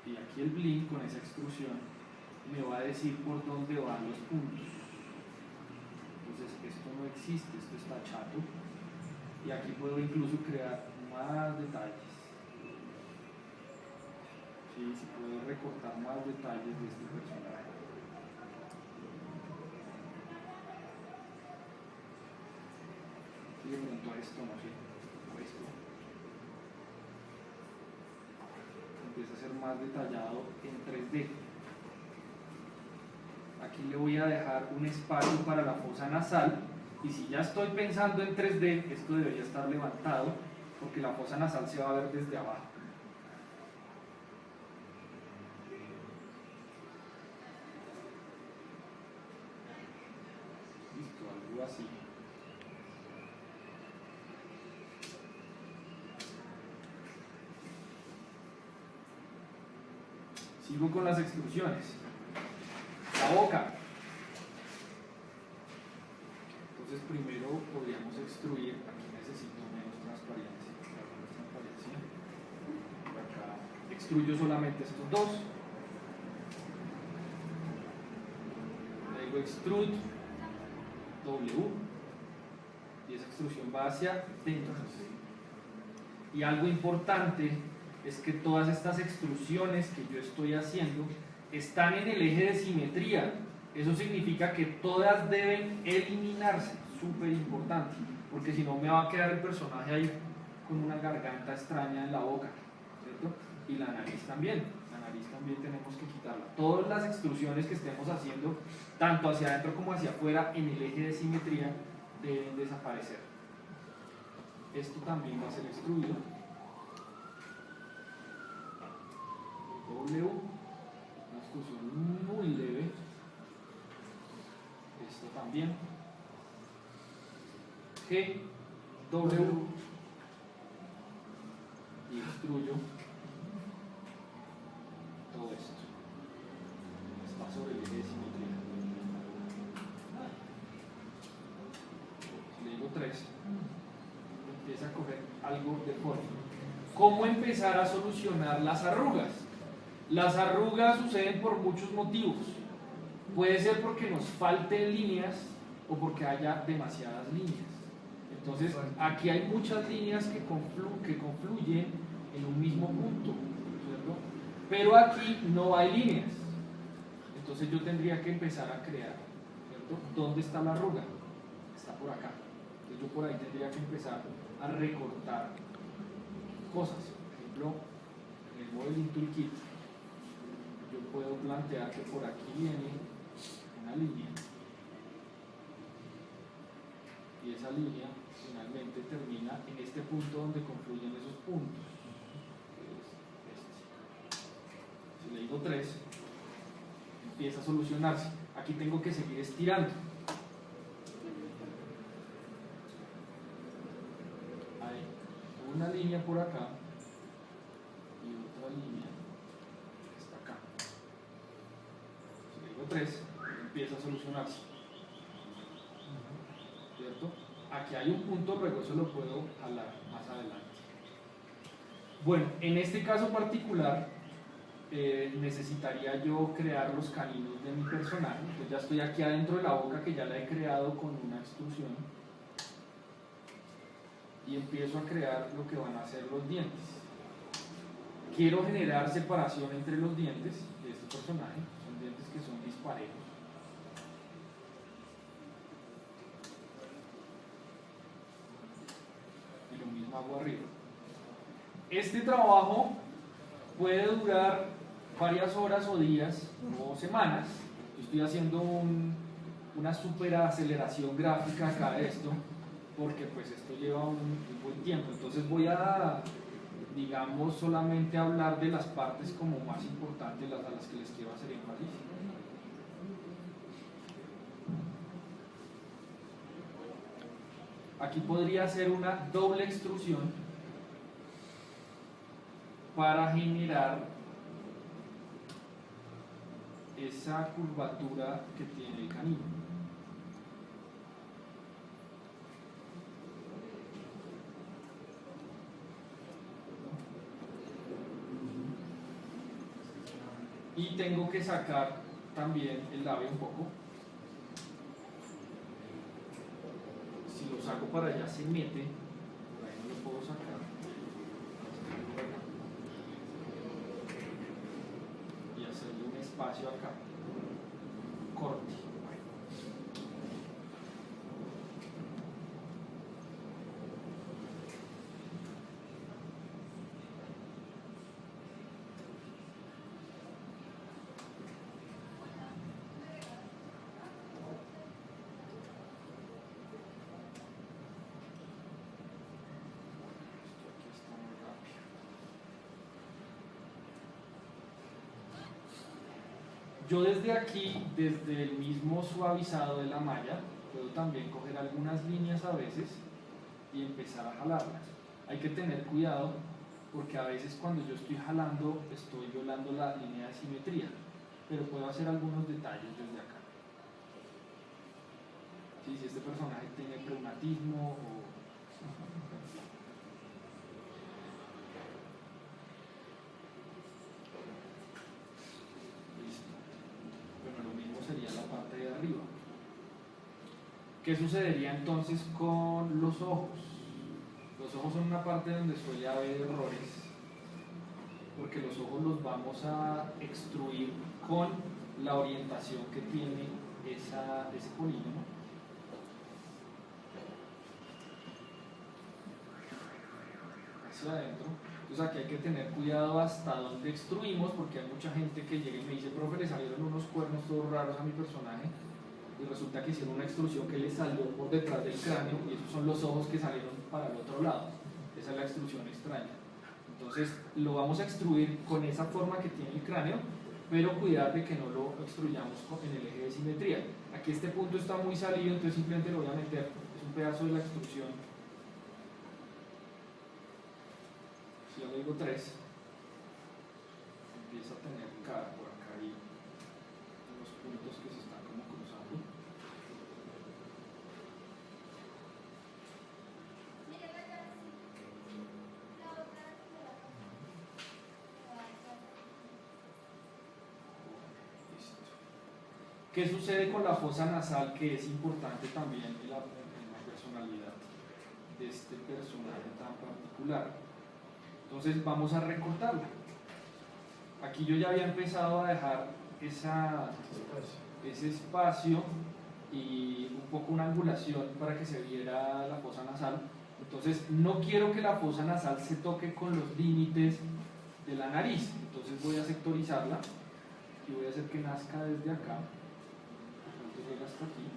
Y aquí el blink con esa extrusión me va a decir por dónde van los puntos. Entonces esto no existe, esto está chato. Y aquí puedo incluso crear más detalles. Sí, puedo recortar más detalles de este personaje. Y de pronto a esto, no sé, o esto. Empieza a ser más detallado en 3D. Aquí le voy a dejar un espacio para la fosa nasal, y si ya estoy pensando en 3D, esto debería estar levantado, porque la fosa nasal se va a ver desde abajo. Listo, algo así. Sigo con las extrusiones. La boca. Entonces primero podríamos extruir, aquí necesito menos transparencia. Por acá extruyo solamente estos dos. Le digo extrude W, y esa extrusión va hacia dentro. Y algo importante es que todas estas extrusiones que yo estoy haciendo están en el eje de simetría. Eso significa que todas deben eliminarse, súper importante, porque si no me va a quedar el personaje ahí con una garganta extraña en la boca, ¿cierto? Y la nariz también tenemos que quitarla. Todas las extrusiones que estemos haciendo, tanto hacia adentro como hacia afuera, en el eje de simetría, deben desaparecer. Esto también va a ser extruido. W, una extrusión muy leve. Esto también. G, W, y extruyo todo esto. Está sobre el eje de simetría. Si le digo 3, empieza a coger algo de forma. ¿Cómo empezar a solucionar las arrugas? Las arrugas suceden por muchos motivos. Puede ser porque nos falten líneas o porque haya demasiadas líneas. Entonces, aquí hay muchas líneas que confluyen en un mismo punto, ¿cierto? Pero aquí no hay líneas. Entonces yo tendría que empezar a crear, ¿cierto? ¿Dónde está la arruga? Está por acá. Entonces yo por ahí tendría que empezar a recortar cosas. Por ejemplo, en el Modeling Toolkit, yo puedo plantear que por aquí viene una línea, y esa línea finalmente termina en este punto donde confluyen esos puntos, que es este. Si le digo 3, empieza a solucionarse. aquí tengo que seguir estirando. Hay una línea por acá y otra línea que está acá. Si le digo 3, empieza a solucionarse. ¿Cierto? Aquí hay un punto, luego eso lo puedo jalar más adelante. Bueno, en este caso particular necesitaría yo crear los caninos de mi personaje. Entonces ya estoy aquí adentro de la boca, que ya la he creado con una extrusión, y empiezo a crear lo que van a ser los dientes. Quiero generar separación entre los dientes de este personaje. Son dientes que son disparejos. Y lo mismo hago arriba. Este trabajo puede durar varias horas o días o semanas. Yo estoy haciendo una super aceleración gráfica acá de esto, porque pues esto lleva un buen tiempo. Entonces voy a, digamos, solamente hablar de las partes como más importantes, a las que les quiero hacer énfasis. Aquí podría hacer una doble extrusión para generar esa curvatura que tiene el canino. Y tengo que sacar también el labio un poco. Si lo saco para allá se mete, por ahí no lo puedo sacar. Y hacerle un espacio acá. Corte. Yo desde aquí, desde el mismo suavizado de la malla, puedo también coger algunas líneas a veces y empezar a jalarlas. Hay que tener cuidado porque a veces cuando yo estoy jalando estoy violando la línea de simetría, pero puedo hacer algunos detalles desde acá. Sí, si este personaje tiene preumatismo o... Bueno, lo mismo sería la parte de arriba. ¿Qué sucedería entonces con los ojos? Los ojos son una parte donde suele haber errores, porque los ojos los vamos a extruir con la orientación que tiene ese polígono. Hacia adentro. Entonces aquí hay que tener cuidado hasta dónde extruimos, porque hay mucha gente que llega y me dice: profe, le salieron unos cuernos todos raros a mi personaje, y resulta que hicieron una extrusión que le salió por detrás del cráneo, y esos son los ojos que salieron para el otro lado. Esa es la extrusión extraña. Entonces lo vamos a extruir con esa forma que tiene el cráneo, pero cuidar de que no lo extruyamos en el eje de simetría. Aquí este punto está muy salido, entonces simplemente lo voy a meter, es un pedazo de la extrusión. Si yo le digo 3, empieza a tener cara por acá y unos puntos que se están como cruzando. Listo. ¿Qué sucede con la fosa nasal, que es importante también en la personalidad de este personaje tan particular? Entonces vamos a recortarla. Aquí yo ya había empezado a dejar ese espacio y un poco una angulación para que se viera la fosa nasal. Entonces no quiero que la fosa nasal se toque con los límites de la nariz. Entonces voy a sectorizarla y voy a hacer que nazca desde acá. Entonces llega hasta aquí.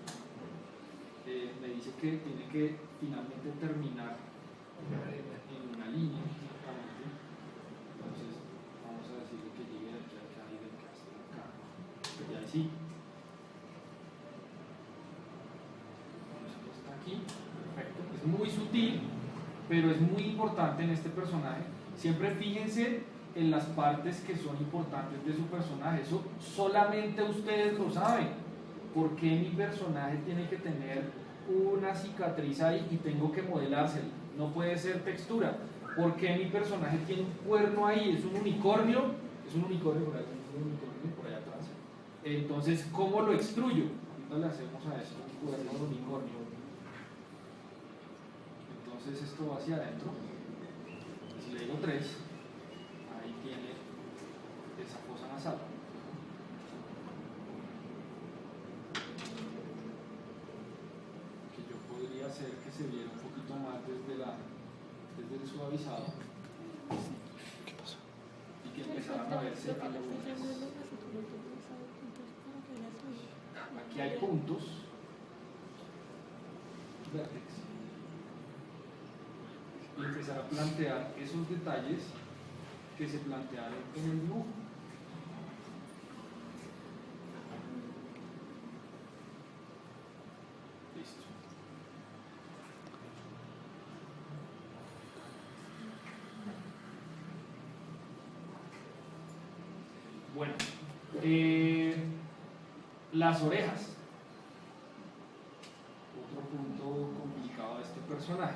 Me dice que tiene que finalmente terminar en una línea. Entonces vamos a decirle que llegue de aquí a acá y de acá hasta acá. Y así. tip, pero es muy importante en este personaje. Siempre fíjense en las partes que son importantes de su personaje. Eso solamente ustedes lo saben. ¿Por qué mi personaje tiene que tener una cicatriz ahí y tengo que modelársela? No puede ser textura. ¿Por qué mi personaje tiene un cuerno ahí? ¿Es un unicornio? Es un unicornio por allá, un unicornio por allá atrás. Entonces, ¿cómo lo extruyo? Ahorita le hacemos a esto un cuerno de unicornio. Entonces esto va hacia adentro. Si le digo 3, ahí tiene esa fosa nasal. Que yo podría hacer que se viera un poquito más desde el suavizado. Y que empezara a moverse a lo último. Aquí hay puntos, vértex, y empezar a plantear esos detalles que se plantearon en el dibujo. Listo. Bueno, las orejas. Otro punto complicado de este personaje.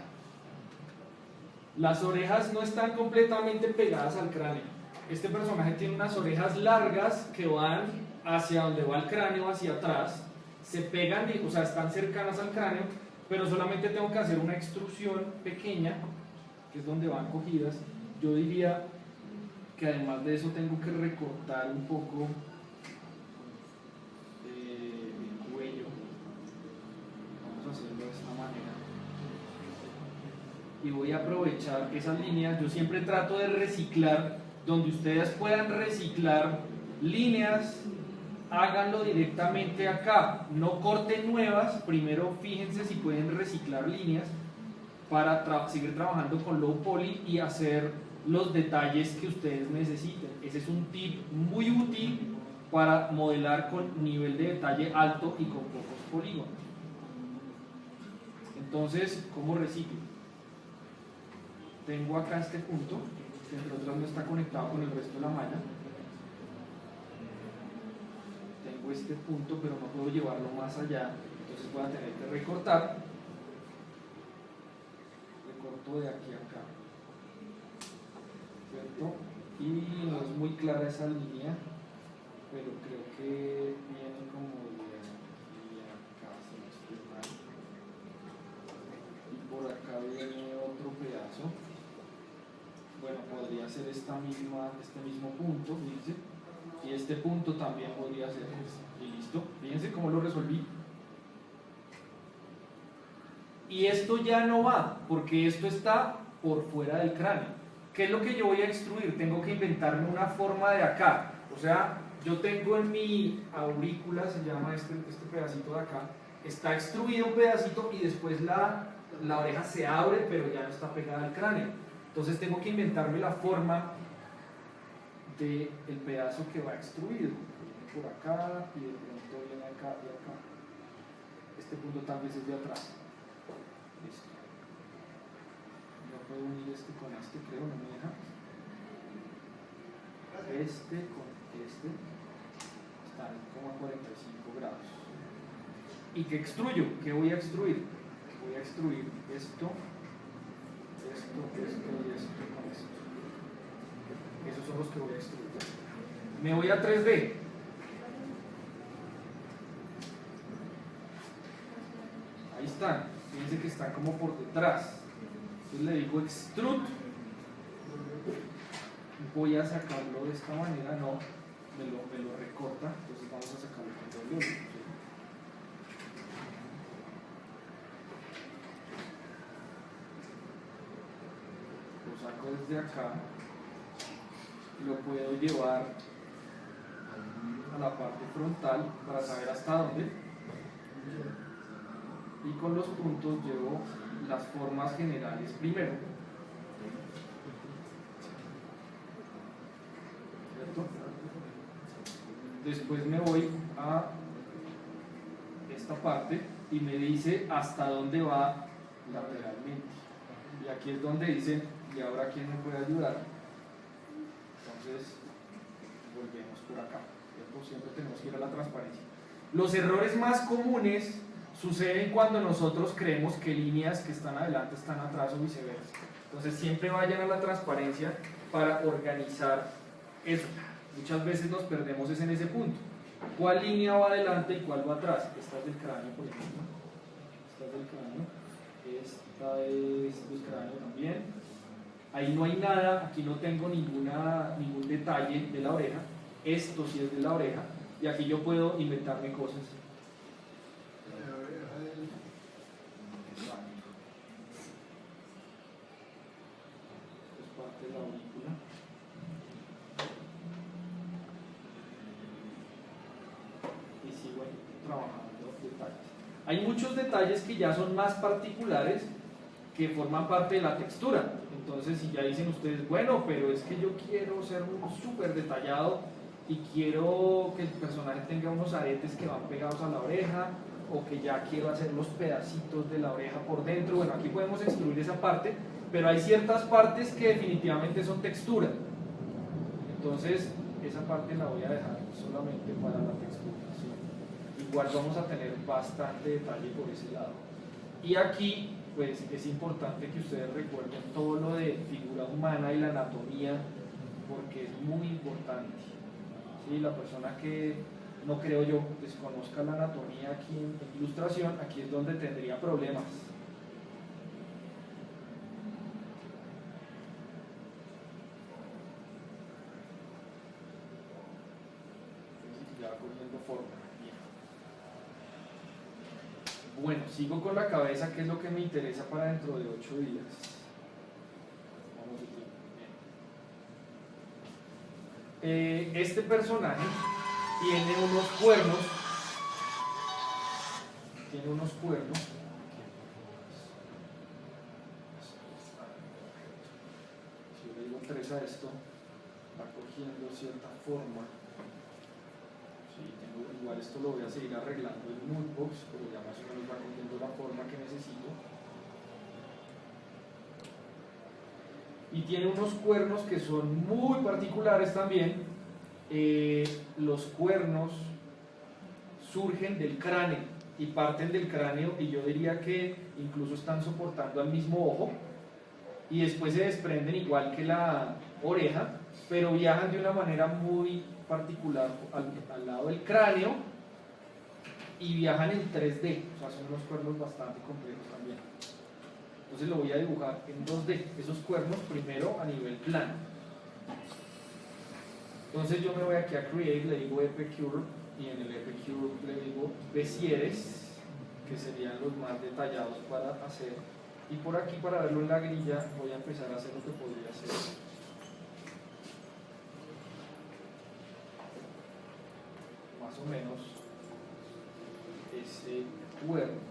Las orejas no están completamente pegadas al cráneo. Este personaje tiene unas orejas largas que van hacia donde va el cráneo, hacia atrás. Se pegan, o sea, están cercanas al cráneo, pero solamente tengo que hacer una extrusión pequeña, que es donde van cogidas. Yo diría que además de eso tengo que recortar un poco el cuello. Vamos a hacerlo de esta manera. Y voy a aprovechar esas líneas. Yo siempre trato de reciclar, donde ustedes puedan reciclar líneas, háganlo directamente acá. No corten nuevas, primero fíjense si pueden reciclar líneas para seguir trabajando con low poly y hacer los detalles que ustedes necesiten. Ese es un tip muy útil para modelar con nivel de detalle alto y con pocos polígonos. Entonces, ¿cómo reciclo? Tengo acá este punto, que entre otras no está conectado con el resto de la malla. Tengo este punto, pero no puedo llevarlo más allá, entonces voy a tener que recortar. Recorto de aquí a acá, ¿cierto? Y no es muy clara esa línea, pero creo que viene como de aquí a acá, si no estoy mal. Y por acá viene otro pedazo. Bueno, podría ser este mismo punto, fíjense, y este punto también podría ser este, y listo. Fíjense cómo lo resolví. Y esto ya no va, porque esto está por fuera del cráneo. ¿Qué es lo que yo voy a extruir? Tengo que inventarme una forma de acá. O sea, yo tengo en mi aurícula, se llama este pedacito de acá, está extruido un pedacito y después la oreja se abre, pero ya no está pegada al cráneo. Entonces tengo que inventarme la forma del pedazo que va extruido. Viene por acá y de pronto viene acá y acá. Este punto tal vez es de atrás. Listo. No puedo unir este con este, creo, no me deja. Este con este están como a 45 grados. ¿Y qué extruyo? ¿Qué voy a extruir? Voy a extruir esto y esto con esto. Esos son los que voy a extruir. Me voy a 3D. Ahí están. Fíjense que están como por detrás. Entonces le digo extrude. Voy a sacarlo de esta manera. No, me lo recorta. Entonces vamos a sacarlo con doble. Lo saco desde acá, lo puedo llevar a la parte frontal para saber hasta dónde, y con los puntos llevo las formas generales primero, ¿cierto? Después me voy a esta parte y me dice hasta dónde va lateralmente. Y aquí es donde dicen, ¿y ahora quién me puede ayudar? Entonces, volvemos por acá, ¿cierto? Siempre tenemos que ir a la transparencia. Los errores más comunes suceden cuando nosotros creemos que líneas que están adelante están atrás o viceversa. Entonces siempre vayan a la transparencia para organizar eso. Muchas veces nos perdemos en ese punto. ¿Cuál línea va adelante y cuál va atrás? Esta es del cráneo, por ejemplo. Esta es del cráneo. Esta es del cráneo también. Ahí no hay nada, aquí no tengo ningún detalle de la oreja. Esto sí es de la oreja. Y aquí yo puedo inventarme cosas. De la aurícula. Y sigo trabajando detalles. Hay muchos detalles que ya son más particulares que forman parte de la textura. Entonces, si ya dicen ustedes, bueno, pero es que yo quiero ser súper detallado y quiero que el personaje tenga unos aretes que van pegados a la oreja, o que ya quiero hacer los pedacitos de la oreja por dentro, bueno, aquí podemos excluir esa parte, pero hay ciertas partes que definitivamente son textura. Entonces, esa parte la voy a dejar solamente para la textura, ¿sí? Igual vamos a tener bastante detalle por ese lado. Y aquí, pues, es importante que ustedes recuerden todo lo de figura humana y la anatomía, porque es muy importante. ¿Sí? La persona que, no creo yo, desconozca la anatomía aquí en ilustración, aquí es donde tendría problemas. Ya cogiendo forma. Bien. Bueno, sigo con la cabeza, que es lo que me interesa para dentro de 8 días. Vamos aquí. Bien. Este personaje tiene unos cuernos. Si yo le digo 3 a esto, va cogiendo cierta forma. Sí, igual esto lo voy a seguir arreglando en Moodbox, pero ya más o menos va cogiendo la forma que necesito. Y tiene unos cuernos que son muy particulares también. Los cuernos surgen del cráneo y parten del cráneo, y yo diría que incluso están soportando al mismo ojo, y después se desprenden igual que la oreja, pero viajan de una manera muy particular al lado del cráneo y viajan en 3D, o sea, son unos cuernos bastante complejos también. Entonces lo voy a dibujar en 2D, esos cuernos primero a nivel plano. Entonces yo me voy aquí a Create, le digo Epicure, y en el Epicure le digo Béziers, que serían los más detallados para hacer. Y por aquí, para verlo en la grilla, voy a empezar a hacer lo que podría hacer. Más o menos ese cuerno.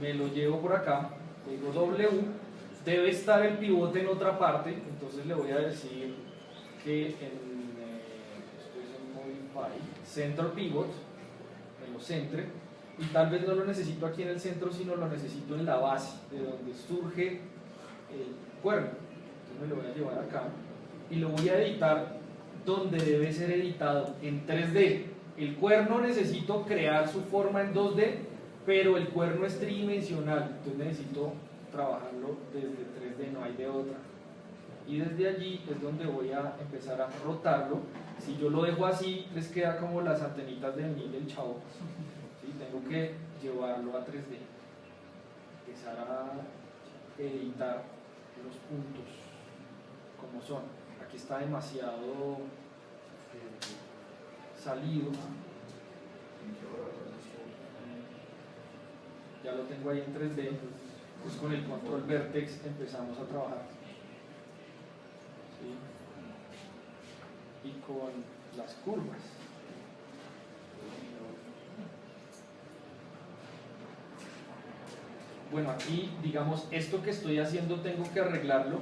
Me lo llevo por acá, le digo W, debe estar el pivote en otra parte, entonces le voy a decir que esto es en Modify, Center Pivot, me lo centre, y tal vez no lo necesito aquí en el centro, sino lo necesito en la base, de donde surge el cuerno. Entonces me lo voy a llevar acá y lo voy a editar donde debe ser editado, en 3D. El cuerno necesito crear su forma en 2D, pero el cuerno es tridimensional, entonces necesito trabajarlo desde 3D, no hay de otra. Y desde allí es donde voy a empezar a rotarlo. Si yo lo dejo así, les queda como las antenitas del niño del Chavo. ¿Sí? Tengo que llevarlo a 3D, empezar a editar los puntos como son. Aquí está demasiado salido. Ya lo tengo ahí en 3D, pues con el control Vertex empezamos a trabajar. ¿Sí? Y con las curvas. Bueno, aquí, digamos, esto que estoy haciendo tengo que arreglarlo,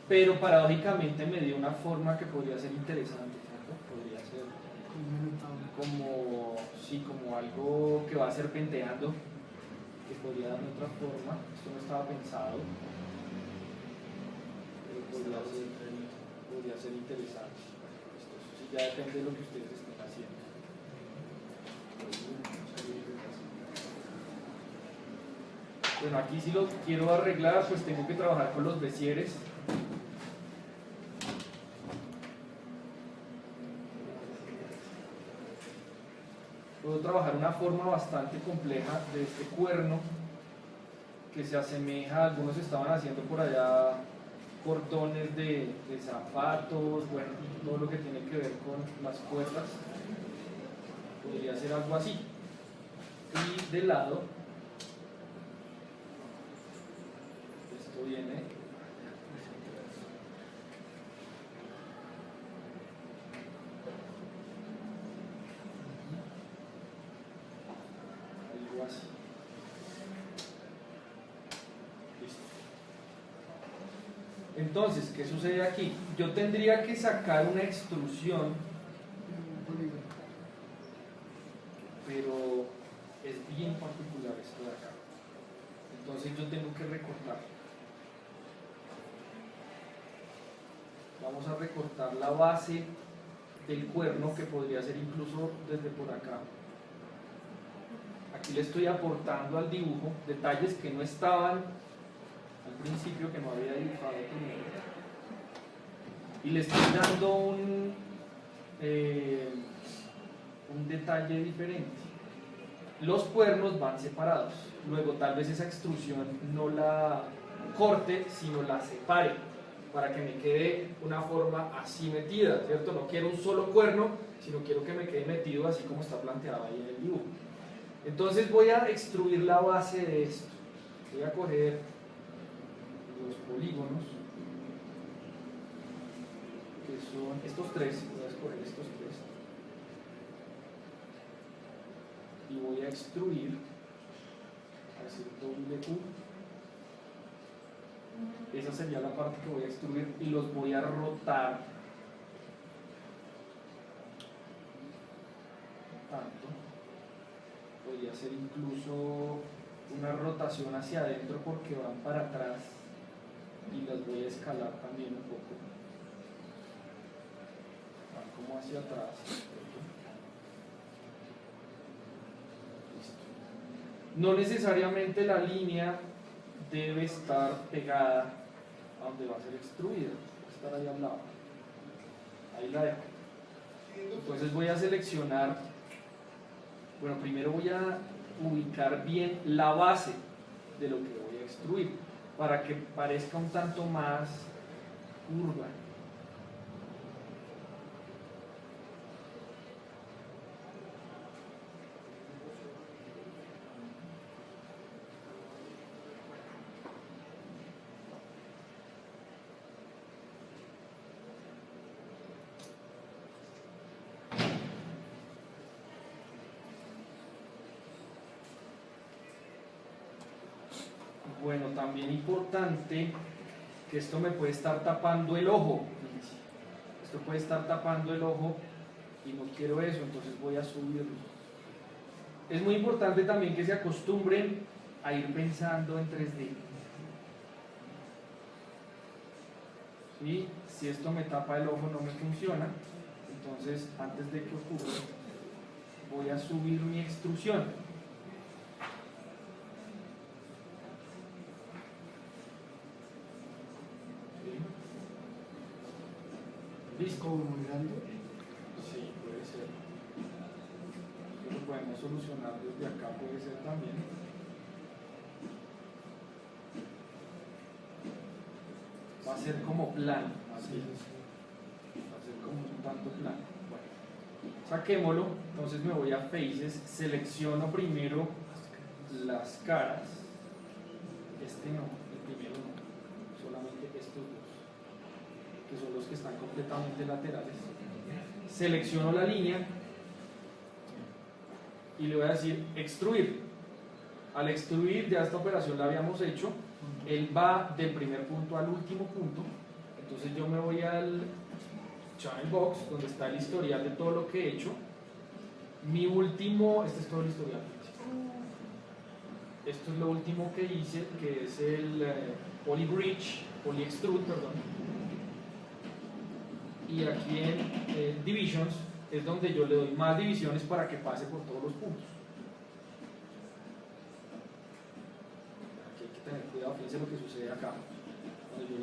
pero paradójicamente me dio una forma que podría ser interesante, ¿cierto? Podría ser como, sí, como algo que va serpenteando, que podría darme otra forma. Esto no estaba pensado. ser interesante. Esto sí ya depende de lo que ustedes estén haciendo. Bueno, aquí si lo quiero arreglar, pues tengo que trabajar con los besieres. Puedo trabajar una forma bastante compleja de este cuerno que se asemeja, algunos estaban haciendo por allá cordones de zapatos, bueno, todo lo que tiene que ver con las cuerdas. Podría ser algo así. Y de lado, esto viene algo así. Listo. Entonces, ¿qué sucede aquí? Yo tendría que sacar una extrusión, pero es bien particular esto de acá. Entonces yo tengo que recortar. Vamos a recortar la base del cuerno, que podría ser incluso desde por acá. Aquí le estoy aportando al dibujo detalles que no estaban al principio, que no había dibujado primero. Y le estoy dando un detalle diferente. Los cuernos van separados. Luego tal vez esa extrusión no la corte, sino la separe, para que me quede una forma así metida, ¿cierto? No quiero un solo cuerno, sino quiero que me quede metido así como está planteado ahí en el dibujo. Entonces voy a extruir la base de esto. Voy a coger los polígonos, que son estos tres. Voy a escoger estos tres y voy a extruir, hacer W. Esa sería la parte que voy a extruir y los voy a rotar tanto. Podría hacer incluso una rotación hacia adentro porque van para atrás, y las voy a escalar también un poco. Van como hacia atrás. Listo. No necesariamente la línea debe estar pegada a donde va a ser extruida, va a estar ahí al lado. Ahí la dejo. Entonces voy a seleccionar, bueno, primero voy a ubicar bien la base de lo que voy a extruir para que parezca un tanto más curva. Bueno, también importante que esto me puede estar tapando el ojo. Esto puede estar tapando el ojo y no quiero eso, entonces voy a subirlo. Es muy importante también que se acostumbren a ir pensando en 3D. ¿Sí? Si esto me tapa el ojo no me funciona, entonces antes de que ocurra voy a subir mi extrusión. ¿Disco muy grande? Sí, puede ser. Esto lo podemos solucionar desde acá, puede ser también. Va a ser como plano, así. Va a ser como un tanto plano. Bueno, saquémoslo. Entonces me voy a Faces, selecciono primero las caras. Este no, el primero no, solamente estos dos, que son los que están completamente laterales. Selecciono la línea y le voy a decir extruir. Al extruir, ya esta operación la habíamos hecho, él va del primer punto al último punto. Entonces yo me voy al channel box donde está el historial de todo lo que he hecho. Mi último, este es todo el historial. Esto es lo último que hice, que es el poly extrude, perdón. y aquí en Divisions es donde yo le doy más divisiones para que pase por todos los puntos. Aquí hay que tener cuidado, fíjense lo que sucede acá. Cuando yo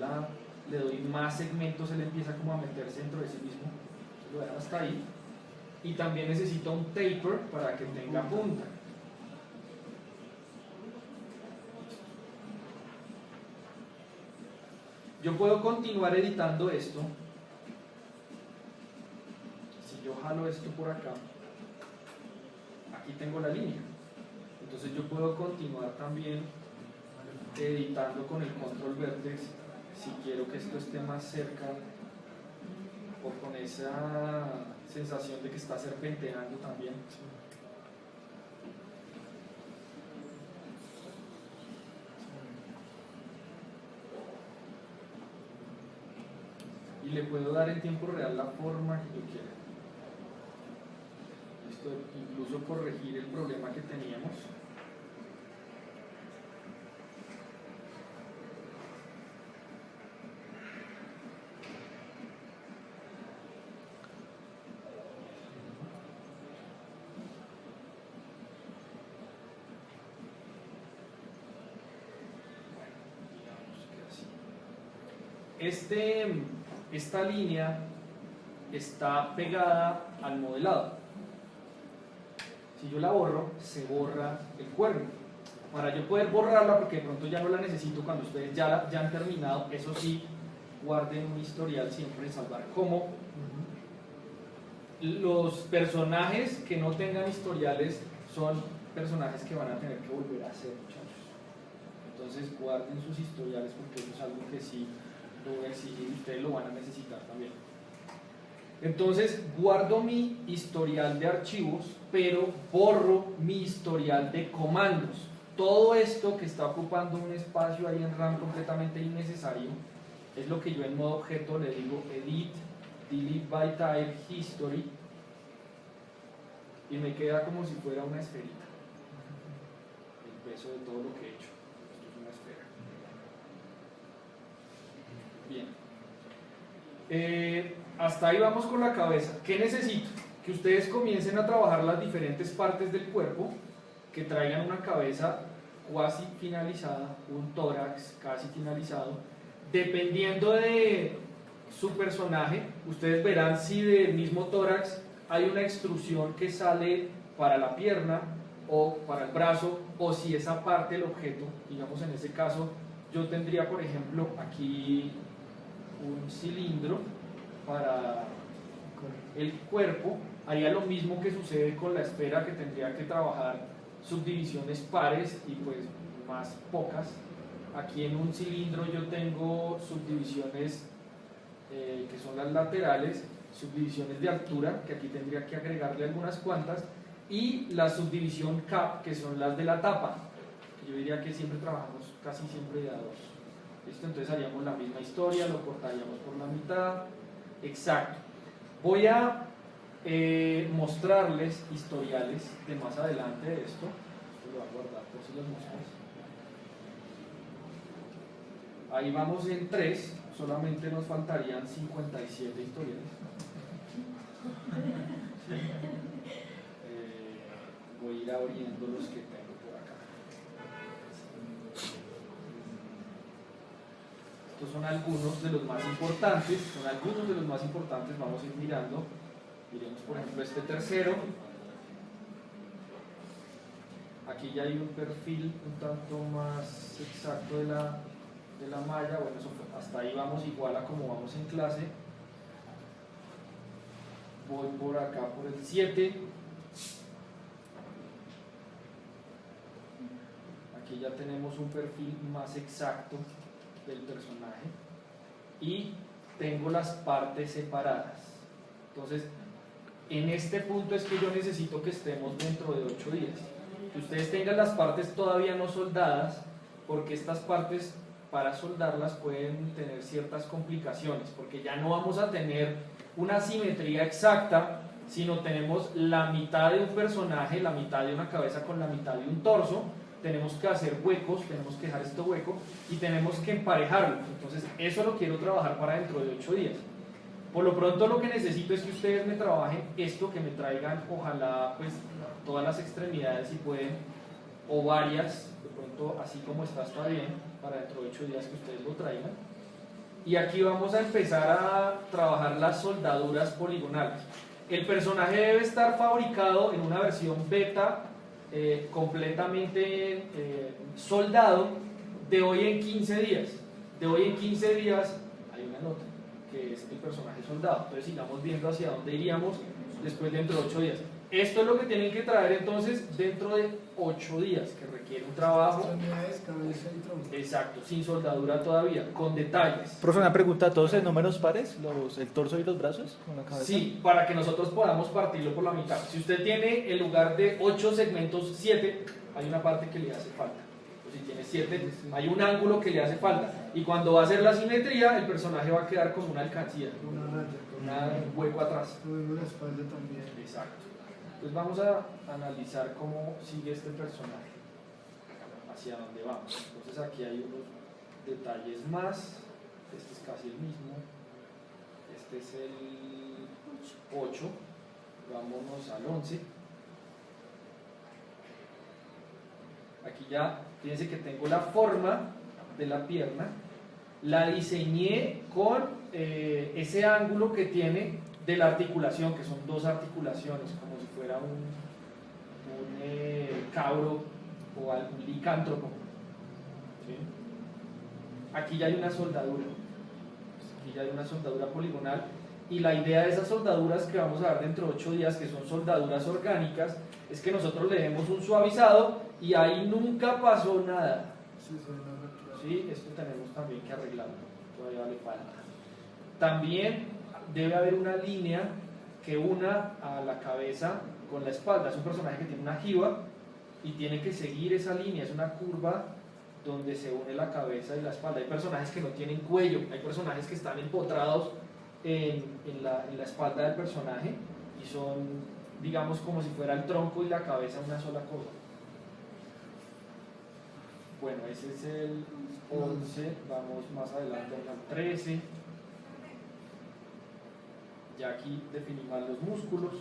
le doy más segmentos, él empieza como a meterse dentro de sí mismo. Lo dejo hasta ahí. Y también necesito un taper para que tenga punta. Yo puedo continuar editando esto. Si yo jalo esto por acá, aquí tengo la línea. Entonces yo puedo continuar también editando con el control vertex si quiero que esto esté más cerca o con esa sensación de que está serpenteando también. Y le puedo dar en tiempo real la forma que yo quiera. Esto incluso corregir el problema que teníamos. Esta línea está pegada al modelado. Si yo la borro, se borra el cuerno. Para yo poder borrarla, porque de pronto ya no la necesito cuando ustedes ya han terminado, eso sí, guarden un historial siempre, salvar como los personajes que no tengan historiales son personajes que van a tener que volver a hacer, muchachos. Entonces guarden sus historiales porque eso es algo que sí lo voy a exigir y ustedes lo van a necesitar también. Entonces guardo mi historial de archivos, pero borro mi historial de comandos. Todo esto que está ocupando un espacio ahí en RAM completamente innecesario es lo que yo en modo objeto le digo edit, delete by type, history, y me queda como si fuera una esferita. El peso de todo lo que he hecho. Esto es una esfera. Bien, hasta ahí vamos con la cabeza. ¿Qué necesito? Que ustedes comiencen a trabajar las diferentes partes del cuerpo, que traigan una cabeza casi finalizada, un tórax casi finalizado. Dependiendo de su personaje, ustedes verán si del mismo tórax hay una extrusión que sale para la pierna o para el brazo, o si esa parte del objeto, digamos en ese caso, yo tendría por ejemplo aquí un cilindro para el cuerpo, haría lo mismo que sucede con la esfera, que tendría que trabajar subdivisiones pares y pues más pocas. Aquí en un cilindro yo tengo subdivisiones que son las laterales, subdivisiones de altura, que aquí tendría que agregarle algunas cuantas, y la subdivisión cap, que son las de la tapa, que yo diría que siempre trabajamos casi siempre de a dos. ¿Listo? Entonces haríamos la misma historia, lo cortaríamos por la mitad. Exacto. Voy a mostrarles historiales de más adelante de esto. Esto lo voy a guardar por si los mostras. Ahí vamos en 3, solamente nos faltarían 57 historiales. Voy a ir abriendo los que tengo por acá. Estos son algunos de los más importantes, vamos a ir mirando. Miremos por ejemplo este tercero. Aquí ya hay un perfil un tanto más exacto de la malla. Bueno, eso, hasta ahí vamos igual a como vamos en clase. Voy por acá por el 7. Aquí ya tenemos un perfil más exacto del personaje y tengo las partes separadas. Entonces en este punto es que yo necesito que estemos dentro de 8 días, que ustedes tengan las partes todavía no soldadas, porque estas partes para soldarlas pueden tener ciertas complicaciones, porque ya no vamos a tener una simetría exacta, sino tenemos la mitad de un personaje, la mitad de una cabeza con la mitad de un torso. Tenemos que hacer huecos, tenemos que dejar esto hueco y tenemos que emparejarlo. Entonces eso lo quiero trabajar para dentro de 8 días. Por lo pronto lo que necesito es que ustedes me trabajen esto, que me traigan ojalá pues todas las extremidades si pueden, o varias, de pronto así como está bien, para dentro de 8 días que ustedes lo traigan. Y aquí vamos a empezar a trabajar las soldaduras poligonales. El personaje debe estar fabricado en una versión beta completamente soldado de hoy en 15 días. De hoy en 15 días hay una nota que es el personaje soldado. Entonces sigamos viendo hacia dónde iríamos después dentro de 8 días. Esto es lo que tienen que traer entonces dentro de 8 días, que requiere un trabajo. Extremidades, cabeza y tronco. Exacto, sin soldadura todavía, con detalles. Profe, una pregunta, ¿todos en números pares? ¿El torso y los brazos con la cabeza? Sí, para que nosotros podamos partirlo por la mitad. Si usted tiene en lugar de 8 segmentos 7, hay una parte que le hace falta. O si tiene 7, hay un ángulo que le hace falta. Y cuando va a hacer la simetría, el personaje va a quedar como una alcancía, Una raya. un hueco atrás. Lo mismo la espalda también. Exacto. Entonces vamos a analizar cómo sigue este personaje, hacia dónde vamos. Entonces aquí hay unos detalles más. Este es casi el mismo. Este es el 8. Vámonos al 11. Aquí ya, fíjense que tengo la forma de la pierna. La diseñé con ese ángulo que tiene de la articulación, que son 2 articulaciones, como si fuera un cabro o algún licántropo. ¿Sí? Aquí ya hay una soldadura. Aquí ya hay una soldadura poligonal. Y la idea de esas soldaduras que vamos a ver dentro de 8 días, que son soldaduras orgánicas, es que nosotros le demos un suavizado y ahí nunca pasó nada. Sí, se ven las ¿Sí? Esto tenemos también que arreglarlo, todavía le falta. También debe haber una línea que una a la cabeza con la espalda. Es un personaje que tiene una jiba y tiene que seguir esa línea, es una curva donde se une la cabeza y la espalda. Hay personajes que no tienen cuello, hay personajes que están empotrados en la espalda del personaje y son, digamos, como si fuera el tronco y la cabeza una sola cosa. Bueno, ese es el 11, vamos más adelante al 13. Ya aquí definí más los músculos,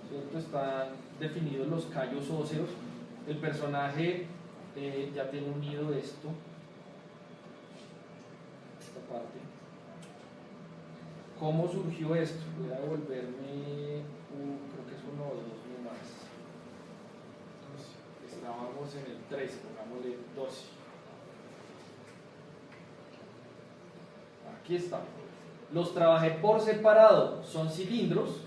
¿cierto? Están definidos los callos óseos. El personaje ya tiene unido esto, esta parte. ¿Cómo surgió esto? Voy a devolverme, creo que es 1 o 2 nomás. Estábamos en el 13, pongámosle 12. Aquí está. Los trabajé por separado, son cilindros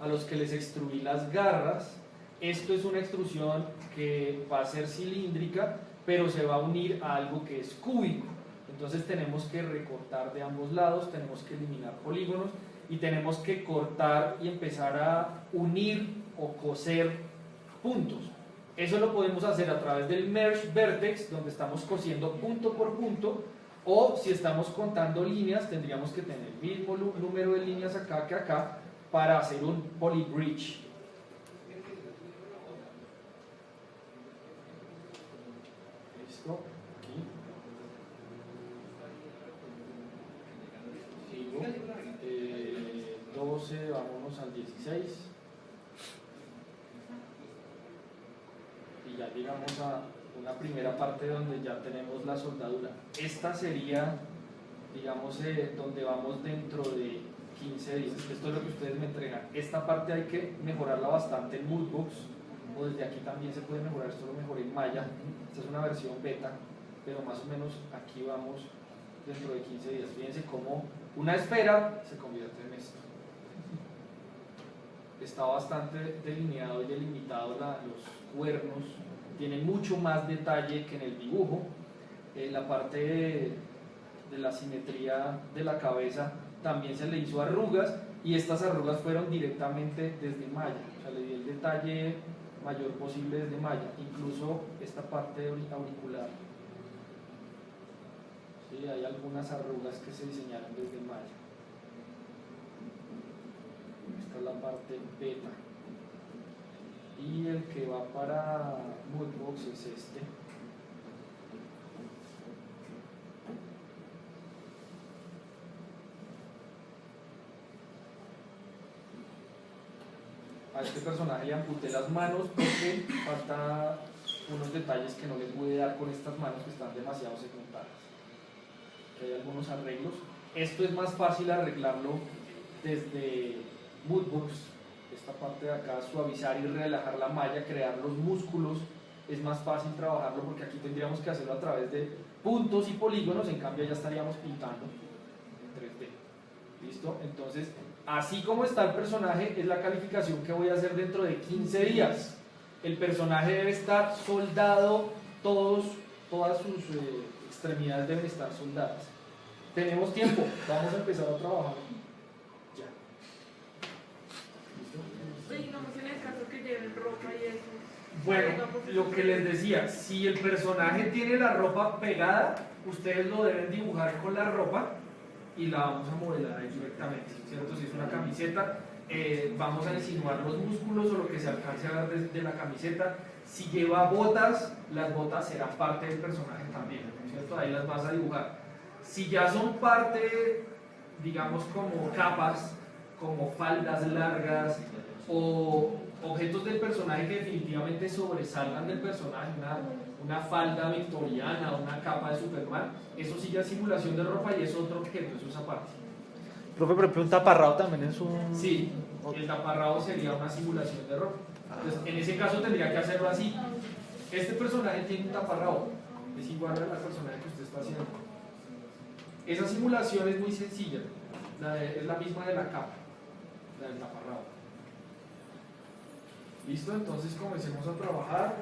a los que les extruí las garras. Esto es una extrusión que va a ser cilíndrica, pero se va a unir a algo que es cúbico. Entonces tenemos que recortar de ambos lados, tenemos que eliminar polígonos y tenemos que cortar y empezar a unir o coser puntos. Eso lo podemos hacer a través del Merge Vertex, donde estamos cosiendo punto por punto, o si estamos contando líneas, tendríamos que tener el mismo número de líneas acá que acá para hacer un polybridge. Listo, aquí. Sigo. 12, vámonos al 16. Y ya llegamos a una primera parte donde ya tenemos la soldadura. Esta sería, digamos, donde vamos dentro de 15 días. Esto es lo que ustedes me entregan. Esta parte hay que mejorarla bastante en Moodbox, o desde aquí también se puede mejorar. Esto lo mejoré en Maya. Esta es una versión beta, pero más o menos aquí vamos dentro de 15 días. Fíjense cómo una esfera se convierte en esto. Está bastante delineado y delimitado los cuernos. Tiene mucho más detalle que en el dibujo. La parte de la simetría de la cabeza también se le hizo arrugas, y estas arrugas fueron directamente desde Maya. O sea, le di el detalle mayor posible desde Maya, incluso esta parte auricular. Sí, hay algunas arrugas que se diseñaron desde Maya. Esta es la parte beta. Y el que va para Moodbox es este. A este personaje le amputé las manos porque falta unos detalles que no le pude dar con estas manos que están demasiado segmentadas. Que hay algunos arreglos. Esto es más fácil arreglarlo desde Moodbox. Esta parte de acá, suavizar y relajar la malla, crear los músculos. Es más fácil trabajarlo porque aquí tendríamos que hacerlo a través de puntos y polígonos, en cambio ya estaríamos pintando en 3D. ¿Listo? Entonces, así como está el personaje, es la calificación que voy a hacer dentro de 15 días. El personaje debe estar soldado, todas sus extremidades deben estar soldadas. Tenemos tiempo, vamos a empezar a trabajar. Ya. ¿Listo? Y digamos en el caso que lleven ropa y eso. Bueno, lo que les decía, si el personaje tiene la ropa pegada, ustedes lo deben dibujar con la ropa y la vamos a modelar ahí directamente, ¿cierto? Si es una camiseta, vamos a insinuar los músculos o lo que se alcance a ver de la camiseta. Si lleva botas, las botas serán parte del personaje también, ¿cierto? Ahí las vas a dibujar. Si ya son parte, digamos, como capas, como faldas largas o objetos del personaje que definitivamente sobresalgan del personaje, una falda victoriana, una capa de Superman, eso sí ya es simulación de ropa y es otro objeto, eso es aparte. Profe, por ejemplo, un taparrado también es un... Sí, el taparrabo sería una simulación de ropa. Entonces, en ese caso tendría que hacerlo así. Este personaje tiene un taparrabo, es igual a la personaje que usted está haciendo. Esa simulación es muy sencilla, es la misma de la capa, la del taparrabo. ¿Listo? Entonces comencemos a trabajar.